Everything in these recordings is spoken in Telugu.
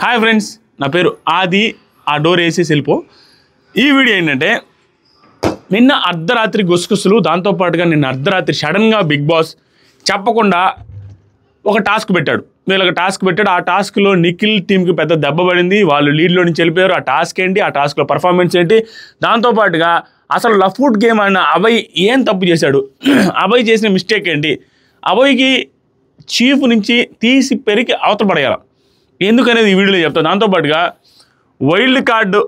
హాయ్ ఫ్రెండ్స్, నా పేరు ఆది. ఆ డోర్ వేసేసి వెళ్ళిపో. ఈ వీడియో ఏంటంటే, నిన్న అర్ధరాత్రి గుసగుసలు, దాంతోపాటుగా నిన్న అర్ధరాత్రి సడన్గా బిగ్ బాస్ చెప్పకుండా ఒక టాస్క్ పెట్టాడు. వీళ్ళకి టాస్క్ పెట్టాడు. ఆ టాస్క్లో నిఖిల్ టీంకి పెద్ద దెబ్బ పడింది. వాళ్ళు లీడ్లో నుంచి వెళ్ళిపోయారు. ఆ టాస్క్ ఏంటి, ఆ టాస్క్లో పర్ఫార్మెన్స్ ఏంటి, దాంతోపాటుగా అసలు లఫ్వుడ్ గేమ్ అన్న అభయ్ ఏం తప్పు చేశాడు, అభయ్ చేసిన మిస్టేక్ ఏంటి, అభయ్కి చీఫ్ నుంచి తీసి పెరిగి అవతల పడేయాలి ఎందుకనేది ఈ వీడియోలో చెప్తాను. దాంతోపాటుగా వైల్డ్ కార్డు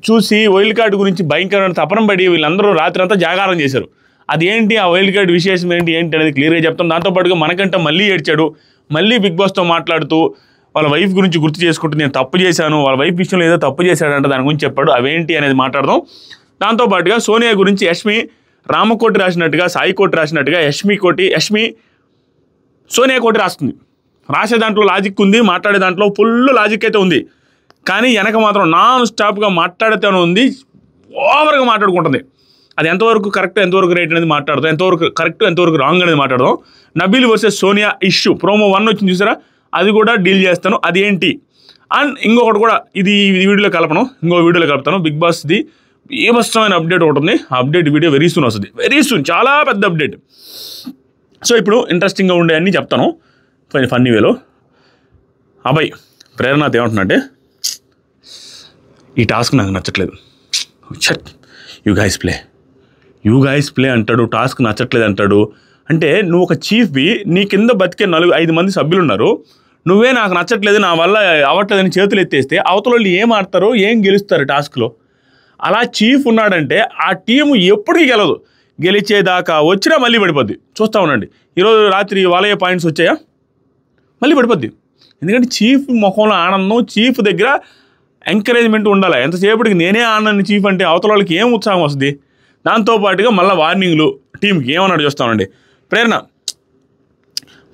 చూసి వైల్డ్ కార్డు గురించి భయంకరమైన తపన పడి వీళ్ళందరూ రాత్రి అంతా జాగారం చేశారు. అది ఏంటి, ఆ వైల్డ్ కార్డు విశేషం ఏంటి అనేది క్లియర్గా చెప్తాం. దాంతోపాటుగా మనకంటే మళ్ళీ ఏడ్చాడు. మళ్ళీ బిగ్ బాస్తో మాట్లాడుతూ వాళ్ళ వైఫ్ గురించి గుర్తు చేసుకుంటూ నేను తప్పు చేశాను, వాళ్ళ వైఫ్ విషయంలో ఏదో తప్పు చేశాడంటే దాని గురించి చెప్పాడు. అవేంటి అనేది మాట్లాడదాం. దాంతోపాటుగా సోనియా గురించి యష్మి రామకోటి రాసినట్టుగా, సాయి కోటి రాసినట్టుగా యష్మి సోనియా కోటి రాస్తుంది. రాసే దాంట్లో లాజిక్ ఉంది, మాట్లాడే దాంట్లో ఫుల్ లాజిక్ అయితే ఉంది. కానీ వెనక మాత్రం నాన్ స్టాప్గా మాట్లాడితేనే ఉంది, ఓవర్గా మాట్లాడుకుంటుంది. అది ఎంతవరకు కరెక్ట్, ఎంతవరకు రైట్ అనేది మాట్లాడదాం, ఎంతవరకు కరెక్ట్, ఎంతవరకు రాంగ్ అనేది మాట్లాడదాం. Nabeel versus Sonia issue promo 1 వచ్చింది చూసారా, అది కూడా డీల్ చేస్తాను. అది ఏంటి అండ్ ఇంకొకటి కూడా ఇది వీడియోలో కలపను, ఇంకో వీడియోలో కలుపుతాను. బిగ్ బాస్ది బీభత్సమైన అప్డేట్ ఒకటి ఉంది. ఆ అప్డేట్ వీడియో వెరీ సూన్ వస్తుంది, వెరీ సూన్, చాలా పెద్ద అప్డేట్. సో ఇప్పుడు ఇంట్రెస్టింగ్గా ఉండే అన్నీ చెప్తాను ఫన్నీ వేలో. అభయ్ ప్రేరణతో ఏమంటున్నాడంటే, ఈ టాస్క్ నాకు నచ్చట్లేదు, యూ గైస్ ప్లే అంటాడు. టాస్క్ నచ్చట్లేదు అంటాడు. అంటే నువ్వు ఒక చీఫ్వి, నీ కింద బతికే 4-5 మంది సభ్యులు ఉన్నారు. నువ్వే నాకు నచ్చట్లేదు, నా వల్ల అవ్వట్లేదని చేతులు ఎత్తేస్తే అవతల వాళ్ళు ఏం ఆడతారో, ఏం గెలుస్తారు టాస్క్లో. అలా చీఫ్ ఉన్నాడంటే ఆ టీము ఎప్పటికీ గెలదు. గెలిచేదాకా వచ్చినా మళ్ళీ పడిపోద్ది. చూస్తూ ఉండండి. ఈరోజు రాత్రి వాళ్ళే పాయింట్స్ వచ్చాయా, మళ్ళీ పడిపోద్ది. ఎందుకంటే చీఫ్ ముఖంలో ఆనందం, చీఫ్ దగ్గర ఎంకరేజ్మెంట్ ఉండాలి. ఎంతసేపటికి నేనే ఆనందం చీఫ్ అంటే అవతల వాళ్ళకి ఏం ఉత్సాహం వస్తుంది. దాంతోపాటుగా మళ్ళీ వార్నింగ్లు టీంకి ఏమన్నాడు చూస్తామండి. ప్రేరణ,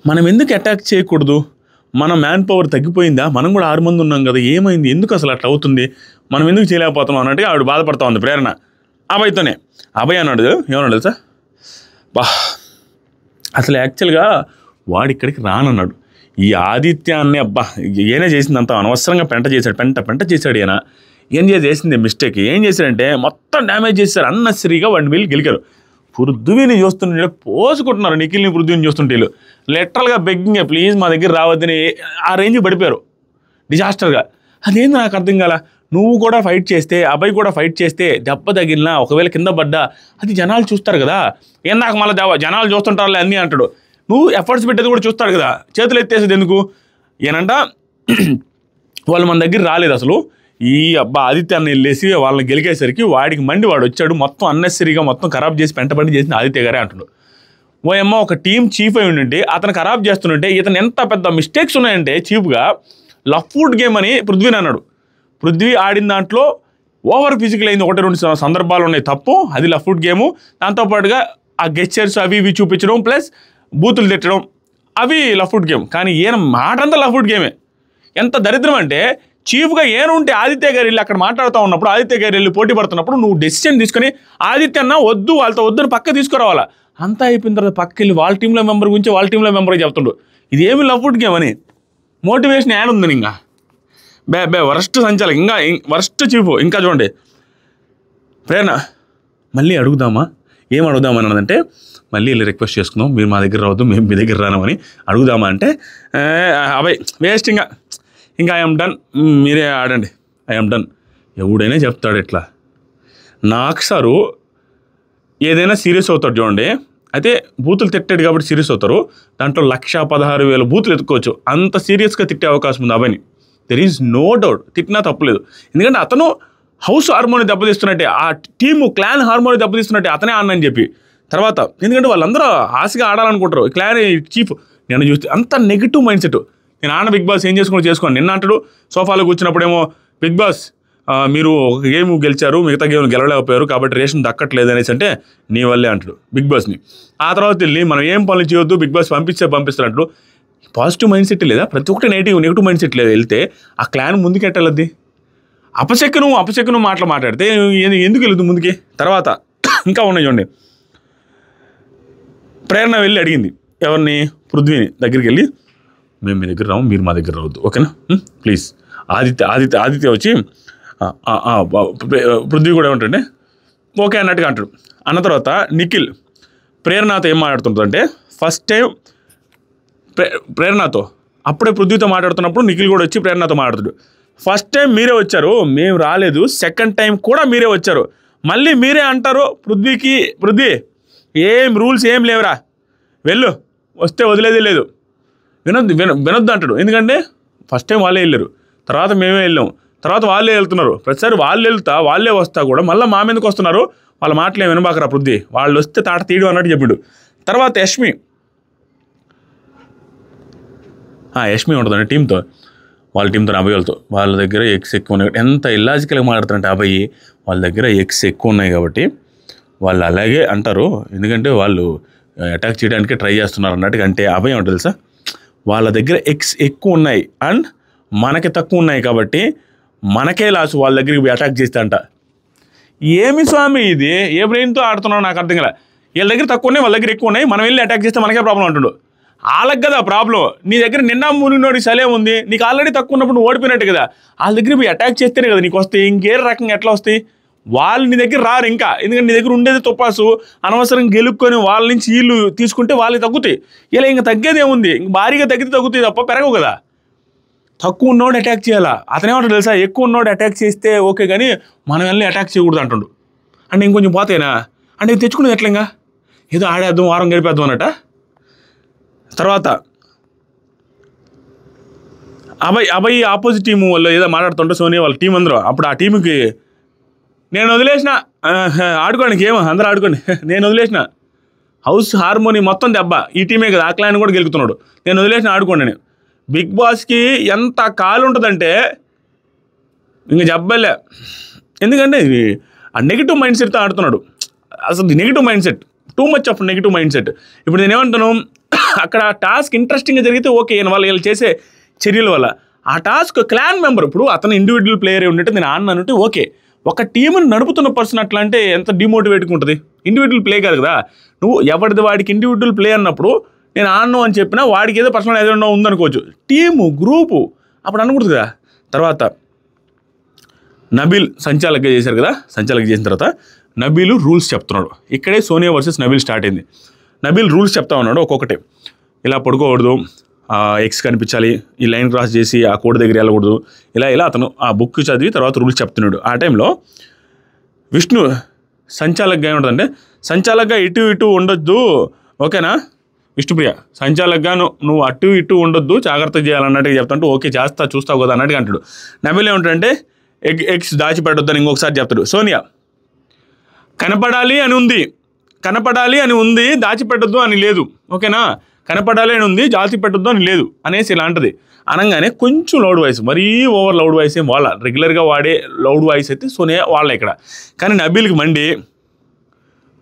మనం ఎందుకు అటాక్ చేయకూడదు, మన మ్యాన్ పవర్ తగ్గిపోయిందా, మనం కూడా 6 మంది ఉన్నాం కదా, ఏమైంది, ఎందుకు అసలు అట్లా అవుతుంది, మనం ఎందుకు చేయలేకపోతున్నాం అన్నట్టుగా ఆవిడ బాధపడతా ఉంది ప్రేరణ అభయ్తోనే. అభయ్ అన్నాడు, ఏమన్నాడు సార్, అసలు యాక్చువల్గా వాడు ఇక్కడికి రానన్నాడు. ఈ ఆదిత్యాన్ని ఏనే చేసిందంతా అనవసరంగా పెంట చేశాడు. ఏం చేసింది మిస్టేక్, ఏం చేశాడంటే మొత్తం డ్యామేజ్ చేశారు. అన్నెసరీగా వాడిని వీళ్ళు గెలికారు. పృథ్వీని చూస్తుంటే పోసుకుంటున్నారు, నిఖిల్ని పృథ్వీని చూస్తుంటే వీళ్ళు లిటరల్గా బెగ్గింగ్, ప్లీజ్ మా దగ్గర రావద్దని ఆ రేంజ్కి పడిపోయారు డిజాస్టర్గా. అదేంది నాకు అర్థం కాల. నువ్వు కూడా ఫైట్ చేస్తే, అబ్బాయి కూడా ఫైట్ చేస్తే, దెబ్బ తగిలినా ఒకవేళ కింద పడ్డా అది జనాలు చూస్తారు కదా. ఏం నాకు మళ్ళీ జనాలు చూస్తుంటారులే అన్నీ అంటాడు. నువ్వు ఎఫర్ట్స్ పెట్టేది కూడా చూస్తాడు కదా, చేతులు ఎత్తేసేది ఎందుకు ఏనంట. వాళ్ళు మన దగ్గర రాలేదు అసలు. ఈ ఆదిత్యాన్ని వెళ్ళేసి వాళ్ళని గెలికేసరికి వాడికి మండి వాడు వచ్చాడు. మొత్తం అన్నెసరీగా మొత్తం ఖరాబ్ చేసి పెంటపడి చేసింది ఆదిత్య గారే అంటాడు. ఓ ఒక టీం చీఫ్ అయి ఉండి అతను ఖరాబ్ చేస్తుంటే ఇతను ఎంత పెద్ద మిస్టేక్స్ ఉన్నాయంటే చీఫ్గా లఫ్వుడ్ గేమ్ అని పృథ్వీని అన్నాడు. పృథ్వీ ఆడిన దాంట్లో ఓవర్ ఫిజికల్ అయింది 1-2 సందర్భాలు ఉన్నాయి తప్పు, అది లఫ్వుడ్ గేము. దాంతోపాటుగా ఆ గెస్చర్స్ అవి ఇవి చూపించడం ప్లస్ బూతులు తిట్టడం అవి లఫ్వుడ్ గేమ్. కానీ ఈయన మాట అంతా లఫ్వుడ్ గేమే. ఎంత దరిద్రం అంటే చీఫ్గా ఏనుంటే ఆదిత్య గారు వెళ్ళి అక్కడ మాట్లాడుతూ ఉన్నప్పుడు, ఆదిత్య గారు వెళ్ళి పోటీ పడుతున్నప్పుడు నువ్వు డెసిషన్ తీసుకొని ఆదిత్య అన్న వద్దు, వాళ్ళతో వద్దని పక్క తీసుకురావాలా. అంతా అయిపోయిన తర్వాత పక్క వెళ్ళి వాళ్ళ టీంలో మెంబర్ గురించి వాళ్ళ టీంలో మెంబర్గా చెప్తుండు. ఇదేమి లఫ్వుడ్ గేమ్ అని మోటివేషన్ యాడ్ ఉంది. ఇంకా వరస్ట్ సంచాలక, ఇంకా వరస్ట్ చీఫ్. ఇంకా చూడండి ప్రేరణ మళ్ళీ అడుగుదామా, ఏం అడుగుదామని అన్నదంటే, మళ్ళీ వెళ్ళి రిక్వెస్ట్ చేసుకుందాం, మీరు మా దగ్గర రావద్దు, మేము మీ దగ్గర రానామని అడుగుదామా అంటే, అబ్బాయి వేస్ట్, ఇంకా ఐఎమ్ డన్, మీరే ఆడండి, ఐఎమ్ డన్. ఎవడైనా చెప్తాడు ఇట్లా. నాకు సారు ఏదైనా సీరియస్ అవుతాడు చూడండి. అయితే బూతులు తిట్టాడు కాబట్టి సీరియస్ అవుతారు. దాంట్లో 1,16,000 బూతులు ఎత్తుకోవచ్చు. అంత సీరియస్గా తిట్టే అవకాశం ఉంది అబ్బాయిని. దెర్ ఈజ్ నో డౌట్, తిట్టినా తప్పలేదు. ఎందుకంటే అతను హౌస్ హార్మోని దెబ్బతీస్తున్నట్టే, ఆ టీము క్లాన్ హార్మోని దెబ్బతీస్తున్నట్టే అతనే ఆడనని చెప్పి తర్వాత. ఎందుకంటే వాళ్ళందరూ ఆశగా ఆడాలనుకుంటారు. క్లాన్ చీఫ్ నేను చూస్తే అంత నెగిటివ్ మైండ్ సెట్. నేను ఆడ బిగ్ బాస్ ఏం చేసుకోండి. నిన్న అంటాడు సోఫాలో కూర్చున్నప్పుడేమో, బిగ్ బాస్ మీరు ఒక గేమ్ గెలిచారు, మిగతా గేమ్ గెలవలేకపోయారు కాబట్టి రేషన్ దక్కట్లేదు అనేసి అంటే నీ వల్లే అంటాడు బిగ్ బాస్ని. ఆ తర్వాత వెళ్ళి మనం ఏం పనులు చేయొద్దు, బిగ్ బాస్ పంపిస్తారంటాడు. పాజిటివ్ మైండ్ సెట్ లేదా, ప్రతి ఒక్కటి నెగిటివ్ మైండ్ సెట్ లేదు. వెళ్తే ఆ క్లాన్ ముందుకెట్టాలద్ది. అపశకును మాట్లాడితే ఎందుకు వెళ్ళదు ముందుకి. తర్వాత ఇంకా ఉన్నాయి చూడండి. ప్రేరణ వెళ్ళి అడిగింది ఎవరిని, పృథ్వీని దగ్గరికి వెళ్ళి, మేము మీ దగ్గర రాము, మీరు మా దగ్గర రావద్దు, ఓకేనా ప్లీజ్. ఆదిత్య వచ్చి పృథ్వీ కూడా ఏమంటుండే ఓకే అన్నట్టుగా అంటాడు. అన్న తర్వాత నిఖిల్ ప్రేరణతో ఏం మాట్లాడుతుంటుందంటే ఫస్ట్ టైం ప్రేరణతో అప్పుడే పృథ్వీతో మాట్లాడుతున్నప్పుడు నిఖిల్ కూడా వచ్చి ప్రేరణతో మాట్లాడుతాడు. ఫస్ట్ టైం మీరే వచ్చారు, మేము రాలేదు, సెకండ్ టైం కూడా మీరే వచ్చారు, మళ్ళీ మీరే అంటారు పృథ్వీ ఏం రూల్స్ ఏం లేవురా, వెళ్ళు, వస్తే వదిలేదే లేదు, వినొద్దు అంటాడు. ఎందుకంటే ఫస్ట్ టైం వాళ్ళే వెళ్ళారు, తర్వాత మేమే వెళ్ళాం, తర్వాత వాళ్ళే వెళ్తున్నారు, ప్రతిసారి వాళ్ళే వస్తా కూడా మళ్ళీ మా మీదకి వస్తున్నారు, వాళ్ళ మాటలు ఏం వినబాకరా పృథ్వీ, వాళ్ళు వస్తే తాట తీయడు అన్నట్టు చెప్పాడు. తర్వాత యష్మి ఉంటుందండి టీంతో, వాళ్ళ టీంతో అబ్బాయిలతో, వాళ్ళ దగ్గర ఎగ్స్ ఎక్కువ ఉన్నాయి. ఎంత ఇల్లాజికల్గా మాట్లాడుతారంటే అబ్బాయి, వాళ్ళ దగ్గర ఎగ్స్ ఎక్కువ ఉన్నాయి కాబట్టి వాళ్ళు అలాగే అంటారు, ఎందుకంటే వాళ్ళు అటాక్ చేయడానికి ట్రై చేస్తున్నారు అన్నట్టుగా. అంటే అబ్బాయి ఏమంటారు తెలుసా, వాళ్ళ దగ్గర ఎగ్స్ ఎక్కువ ఉన్నాయి అండ్ మనకి తక్కువ ఉన్నాయి కాబట్టి మనకే లాసు వాళ్ళ దగ్గరికి అటాక్ చేస్తే అంట. ఏమి స్వామి ఇది, ఏ బ్రెయిన్తో ఆడుతున్నావు నాకు అర్థం కదా. వీళ్ళ దగ్గర తక్కువ ఉన్నాయి, వాళ్ళ దగ్గర ఎక్కువ ఉన్నాయి, మనం వెళ్ళి అటాక్ చేస్తే మనకే ప్రాబ్లం అంటుడు. వాళ్ళకి కదా ప్రాబ్లం, నీ దగ్గర నిన్న మునినోడి సలే ఉంది, నీకు ఆల్రెడీ తక్కువ ఉన్నప్పుడు నువ్వు ఓడిపోయినట్టు కదా, వాళ్ళ దగ్గర పోయి అటాక్ చేస్తేనే కదా నీకు వస్తాయి, ఇంకే రకంగా ఎట్లా వస్తాయి, వాళ్ళు నీ దగ్గర రారు ఇంకా, ఎందుకంటే నీ దగ్గర ఉండేది తుపాసు, అనవసరంగా గెలుక్కొని వాళ్ళ నుంచి వీళ్ళు తీసుకుంటే వాళ్ళకి తగ్గుతాయి. ఇలా ఇంకా తగ్గేది ఏముంది, ఇంక భారీగా తగ్గుతాయి తప్ప పెరగవు కదా. తక్కువ ఉన్నోడు అటాక్ చేయాలా, అతనేమంటాడు తెలుసా, ఎక్కువ ఉన్నోడు అటాక్ చేస్తే ఓకే కానీ మనం వెళ్ళి అటాక్ చేయకూడదు అంటుండు. అంటే ఇంకొంచెం పోతేనా అంటే తెచ్చుకునేది ఎట్లా, ఇంకా ఏదో ఆడేద్దాం వారం గడిపేద్దాం అన్నట. తర్వాత అబ్బాయి ఆపోజిట్ టీము వాళ్ళు ఏదో మాట్లాడుతుంటే సోనియా వాళ్ళ టీం అందరూ, అప్పుడు ఆ టీంకి నేను వదిలేసిన, ఆడుకోండి గేమ్ అందరూ ఆడుకోండి, నేను వదిలేసిన, హౌస్ హార్మోని మొత్తం దెబ్బ, ఈ టీమే కదా ఆ క్లైన్ కూడా గెలుగుతున్నాడు, నేను వదిలేసిన ఆడుకోండి అని. బిగ్ బాస్కి ఎంత కాలు ఉంటుందంటే ఇంక జబ్బలే, ఎందుకంటే ఆ నెగిటివ్ మైండ్ సెట్తో ఆడుతున్నాడు. అసలు negative mind set, too much of negative mind set. ఇప్పుడు నేను ఏమంటాను, అక్కడ టాస్క్ ఇంట్రెస్టింగ్గా జరిగితే ఓకే, వాళ్ళు చేసే చర్యల వల్ల ఆ టాస్క్ క్లాన్ మెంబర్, ఇప్పుడు అతను ఇండివిజువల్ ప్లేయర్ ఉన్నట్టు నేను ఆడినంటే ఓకే, ఒక టీంని నడుపుతున్న పర్సన్ అట్లా అంటే ఎంత డిమోటివేట్గా ఉంటుంది. ఇండివిజువల్ ప్లే కాదు కదా, నువ్వు ఎవరిది వాడికి ఇండివిజువల్ ప్లే అన్నప్పుడు నేను ఆడను అని చెప్పినా వాడికి ఏదో పర్సనల్ ఏదైనా ఉందనుకోవచ్చు, టీము గ్రూపు అప్పుడు అనకూడదు కదా. తర్వాత నబీల్ సంచాలకుగా చేశారు కదా, సంచాలకుగా చేసిన తర్వాత నబీలు రూల్స్ చెప్తున్నాడు. ఇక్కడే సోనియా వర్సెస్ నబీల్ స్టార్ట్ అయింది. నబీల్ రూల్స్ చెప్తా ఉన్నాడు ఒక్కొక్కటి, ఇలా పడుకోకూడదు, ఎక్స్ కనిపించాలి, ఈ లైన్ క్రాస్ చేసి ఆ కోడ్ దగ్గర వెళ్ళకూడదు, ఇలా అతను ఆ బుక్ చదివి తర్వాత రూల్స్ చెప్తున్నాడు. ఆ టైంలో విష్ణు సంచాలకుగా ఏముంటుందంటే, సంచాలకుగా ఇటు ఉండొద్దు ఓకేనా విష్ణుప్రియ, సంచాలకుగా నువ్వు అటు ఇటు ఉండొద్దు, జాగ్రత్త చేయాలన్నట్టుగా చెప్తాంటూ ఓకే చూస్తావు కదా అన్నట్టుగా అంటాడు. నబీల్ ఏమంటాడంటే ఎగ్స్ దాచిపెట్టొద్దని ఇంకొకసారి చెప్తాడు. సోనియా కనపడాలి అని ఉంది దాచిపెట్టొద్దు అని లేదు, ఓకేనా, కనపడాలి అని ఉంది దాచిపెట్టొద్దు అని లేదు అనేసి ఇలా అంటది. అనగానే కొంచెం లౌడ్ వాయిస్, మరీ ఓవర్ లౌడ్ వాయిస్ ఏం వాళ్ళ రెగ్యులర్గా వాడే లౌడ్ వాయిస్ అయితే సోనియా వాళ్ళ ఇక్కడ. కానీ నబీల్కి మండి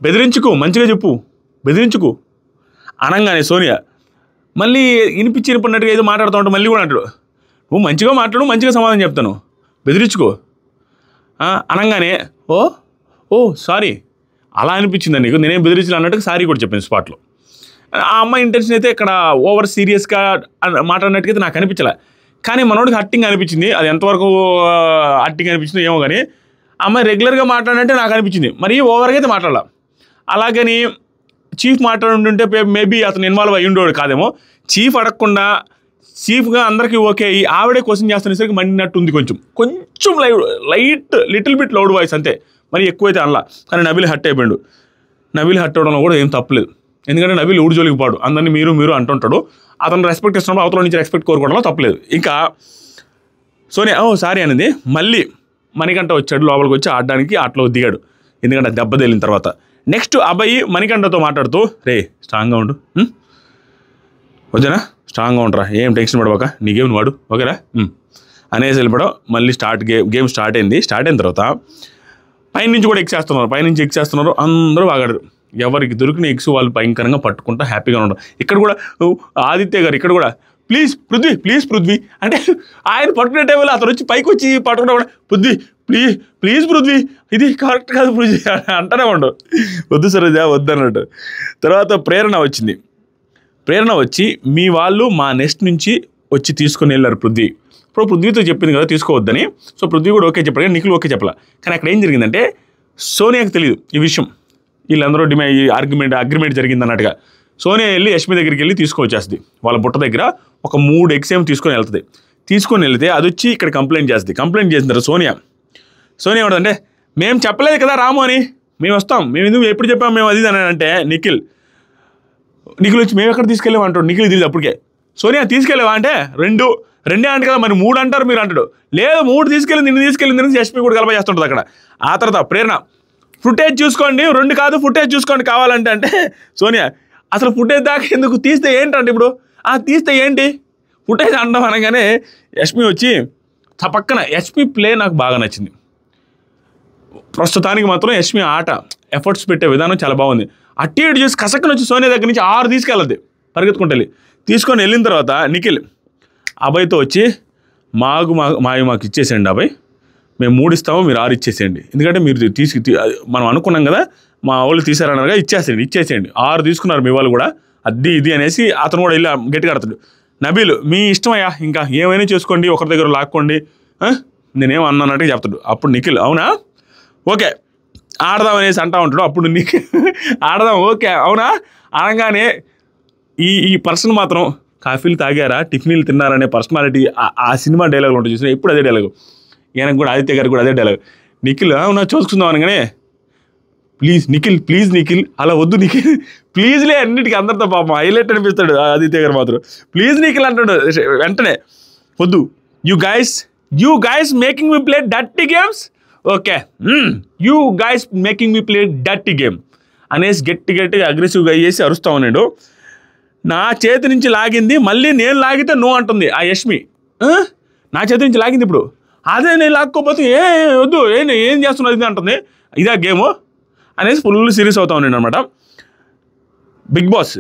బెదిరించుకు, మంచిగా చెప్పు, బెదిరించుకు అనగానే సోనియా మళ్ళీ వినిపించినట్టుగా ఏదో మాట్లాడుతూ ఉంటావు, మళ్ళీ కూడా అంటాడు నువ్వు మంచిగా మాట్లాడు, మంచిగా సమాధానం చెప్తాను, బెదిరించుకో అనగానే ఓ సారీ అలా అనిపించింది నీకు, నేనేం బెదిరించాను అన్నట్టుగా సారీ కూడా చెప్పాను స్పాట్లో. ఆ అమ్మాయి ఇంటెన్షన్ అయితే ఇక్కడ ఓవర్ సీరియస్గా మాట్లాడినట్టుగా నాకు అనిపించలే, కానీ మనోడికి హట్టింగ్ అనిపించింది. అది ఎంతవరకు హట్టింగ్ అనిపించిందో ఏమో కానీ అమ్మాయి రెగ్యులర్గా మాట్లాడినట్టే నాకు అనిపించింది, మరీ ఓవర్గా అయితే మాట్లాడాల. అలాగని చీఫ్ మాట్లాడుంటుంటే మేబీ అతను ఇన్వాల్వ్ అయ్యి ఉండేవాడు కాదేమో. చీఫ్ అడగకుండా చీఫ్గా అందరికీ ఓకే, ఆవిడే క్వశ్చన్ చేస్తున్నసరికి మండినట్టు ఉంది, కొంచెం లిటిల్ బిట్ లౌడ్ వాయిస్ అంతే, మరి ఎక్కువైతే అనలా. కానీ నబీల్ హట్ అయిపోయాడు. నబీల్ హట్ అవడంలో కూడా ఏం తప్పలేదు, ఎందుకంటే నబీల్ ఊడి జోలికి పాడు, అందరినీ మీరు అంటుంటాడు, అతను రెస్పెక్ట్ ఇస్తున్నప్పుడు అవతల నుంచి రెస్పెక్ట్ కోరుకోవడంలో తప్పలేదు. ఇంకా సోనియా సారీ అనేది మళ్ళీ మణికంఠ వచ్చాడు, లోపలికి వచ్చి ఆడడానికి ఆటలో దిగాడు, ఎందుకంటే దెబ్బ తేలిన తర్వాత. నెక్స్ట్ అబ్బాయి మణికంఠతో మాట్లాడుతూ రే స్ట్రాంగ్గా ఉండు, ఓకేనా, స్ట్రాంగ్గా ఉండరా, ఏం టెన్షన్ పడబాక, నీకేం వాడు ఓకేరా అనేసి వెళ్ళిపోవడం. మళ్ళీ గేమ్ స్టార్ట్ అయిన తర్వాత పైనుంచి కూడా ఎక్స్ చేస్తున్నారు, అందరూ ఆగాడు. ఎవరికి దొరికిన ఎగ్స్ వాళ్ళు భయంకరంగా పట్టుకుంటా హ్యాపీగా ఉండడం. ఇక్కడ కూడా ఆదిత్య గారు ఇక్కడ కూడా ప్లీజ్ పృథ్వీ అంటే ఆయన పట్టుకునే టైంలో అతను వచ్చి పైకి వచ్చి పట్టుకున్నా కూడా ప్లీజ్ పృథ్వీ ఇది కరెక్ట్ కాదు పృథ్వీ అంటానే ఉండు, వద్దు సరోజా వద్దన్నట్టు. తర్వాత ప్రేరణ వచ్చి మీ వాళ్ళు మా నెక్స్ట్ నుంచి వచ్చి తీసుకుని వెళ్ళారు ఇప్పుడు పృథ్వీతో చెప్పింది కదా తీసుకోవద్దని. సో పృథ్వీ కూడా ఓకే చెప్పాడు, కానీ నిఖిల్ ఓకే చెప్పాల. కానీ అక్కడ ఏం జరిగిందంటే సోనియాకి తెలియదు ఈ విషయం, వీళ్ళందరూ ఈ అగ్రిమెంట్ జరిగింది అన్నట్టుగా. సోనియా వెళ్ళి యష్మి దగ్గరికి వెళ్ళి తీసుకొచ్చేస్తుంది. వాళ్ళ బుట్ట దగ్గర ఒక 3 eggs ఏమో తీసుకొని వెళ్తుంది. తీసుకొని వెళ్తే అది వచ్చి ఇక్కడ కంప్లైంట్ చేస్తుంది. కంప్లైంట్ చేసిన తర్వాత సోనియా ఏమంటే మేము చెప్పలేదు కదా రాము అని, మేము వస్తాం, మేము ఎందుకు ఎప్పుడు చెప్పాము మేము అది అని అంటే నిఖిల్ వచ్చి మేము ఎక్కడ తీసుకెళ్ళాము అంటాడు. నిఖిల్ తెలియదు అప్పటికే. సోనియా తీసుకెళ్ళావా అంటే రెండే అంటే కదా, మరి 3 అంటారు మీరు అంటాడు. లేదు 3 తీసుకెళ్ళింది యష్మి కూడా కలప చేస్తుంటుంది అక్కడ. ఆ తర్వాత ప్రేరణ ఫుటేజ్ చూసుకోండి, 2 కాదు ఫుటేజ్ చూసుకోండి కావాలంటే అంటే సోనియా అసలు ఫుటేజ్ దాకా ఎందుకు, తీస్తే ఏంటంటే ఇప్పుడు తీస్తే ఏంటి ఫుటేజ్ అనడం అనగానే యష్మి వచ్చి పక్కన యష్మి ప్లే నాకు బాగా నచ్చింది. ప్రస్తుతానికి మాత్రం యష్మి ఆట ఎఫర్ట్స్ పెట్టే విధానం చాలా బాగుంది. అట్టి ఇటు చూసి కసక్కన వచ్చి సోనియా దగ్గర నుంచి 6 తీసుకెళ్ళద్ది పరిగెత్తుకుంటూ వెళ్ళి. తీసుకొని వెళ్ళిన తర్వాత నిఖిల్ అభయ్తో వచ్చి మాకు ఇచ్చేసేయండి అభయ్, మేము 3 ఇస్తాము, మీరు 6 ఇచ్చేసేయండి, ఎందుకంటే మీరు మనం అనుకున్నాం కదా మా వాళ్ళు తీసారన్నారుగా, ఇచ్చేసేయండి 6 తీసుకున్నారు మీ వాళ్ళు కూడా, అది ఇది అనేసి అతను కూడా వెళ్ళి గట్టిగా ఆడుతాడు. నబీల్ మీ ఇష్టమయ్యా, ఇంకా ఏమైనా చేసుకోండి, ఒకరి దగ్గర లాక్కోండి, నేనేం అన్నట్టుగా చెప్తాడు. అప్పుడు నిఖిల్ అవునా ఓకే ఆడదాం అనేసి అంటా ఉంటాడు. అప్పుడు నిఖిల్ ఆడదాం ఓకే అవునా అనగానే ఈ పర్సన్ మాత్రం కాఫీలు తాగారా టిఫిన్లు తిన్నారనే పర్సనాలిటీ ఆ సినిమా డైలాగులు ఉంటుంది చూసిన, ఎప్పుడు అదే డైలాగు. ఈయనకు కూడా ఆదిత్య గారికి కూడా అదే డైలాగ్. నిఖిల్ అవునా చూసుకుందాం అనగానే ప్లీజ్ నిఖిల్ అలా వద్దు నిఖిల్ ప్లీజ్లే అన్నిటికీ అందరితో పాపం హైలైట్ అనిపిస్తాడు ఆదిత్య గారు మాత్రం. ప్లీజ్ నిఖిల్ అంటాడు వెంటనే. వద్దు you guys making me play dirty games, okay you guys making me play dirty game అనేసి గట్టిగా అగ్రెసివ్గా అయ్యేసి అరుస్తా ఉన్నాడు. నా చేతి నుంచి లాగింది మళ్ళీ నేను లాగితే నో అంటుంది ఆ యష్మి. నా చేతి నుంచి లాగింది ఇప్పుడు, అదే నేను లాక్కోపోతే వద్దు ఏం చేస్తున్నది ఇది అంటుంది, ఇదే గేము అనేసి ఫుల్ సీరియస్ అవుతా ఉన్నాడు అనమాట. బిగ్ బాస్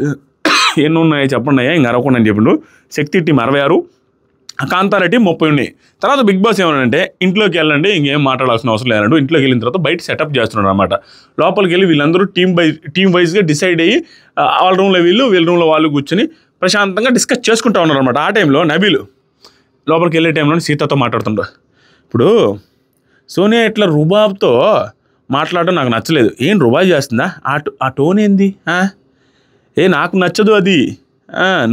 ఎన్ని ఉన్నాయి చెప్పండి అయ్యా, ఇంక అరవకుండా అని చెప్పిండు. శక్తి టీం 66, కాంతారా టీం 30 ఉన్నాయి. తర్వాత బిగ్ బాస్ ఏమన్నాడంటే ఇంట్లోకి వెళ్ళండి, ఇంకేం మాట్లాడాల్సిన అవసరం లేదన్నాడు. ఇంట్లోకి వెళ్ళిన తర్వాత బయట సెటప్ చేస్తున్నాడు అనమాట. లోపలికి వెళ్ళి వీళ్ళందరూ టీం వైజ్గా డిసైడ్ అయ్యి వాళ్ళ రూమ్లో వీళ్ళ రూమ్లో వాళ్ళు కూర్చొని ప్రశాంతంగా డిస్కస్ చేసుకుంటూ ఉన్నారు అనమాట. ఆ టైంలో నబీల్ లోపలికి వెళ్ళే టైంలో సీతతో మాట్లాడుతుంటాడు. ఇప్పుడు సోనియా ఇట్లా రుబాబ్తో మాట్లాడడం నాకు నచ్చలేదు. ఏం రుబాబ్ చేస్తుందా, ఆ టోన్ ఏంది, నాకు నచ్చదు అది,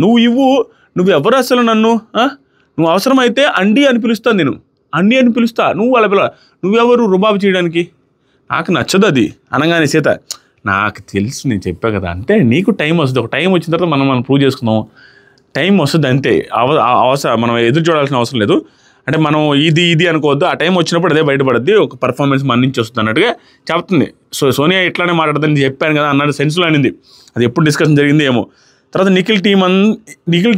నువ్వు ఎవరు అసలు నన్ను, నువ్వు అవసరమైతే అండి అని పిలుస్తాను, నేను అండి అని పిలుస్తా, నువ్వు వాళ్ళ పిల్ల, నువ్వెవరు రుబాబు చేయడానికి, నాకు నచ్చదు అది అనగానే సీత నాకు తెలుసు నేను చెప్పా కదా, అంటే నీకు టైం వస్తుంది, ఒక టైం వచ్చిన తర్వాత మనం ప్రూవ్ చేసుకుందాం, టైం వస్తుంది అంతే, మనం ఎదురు చూడాల్సిన అవసరం లేదు, అంటే మనం ఇది అనుకోవద్దు, ఆ టైం వచ్చినప్పుడు అదే బయటపడుద్ది, ఒక పర్ఫార్మెన్స్ మన నుంచి వస్తుంది అన్నట్టుగా చెప్తుంది. సోనియా ఇట్లానే మాట్లాడుతుందని చెప్పాను కదా అన్నట్టు సెన్స్లో అనింది. అది ఎప్పుడు డిస్కషన్ జరిగింది ఏమో. తర్వాత నిఖిల్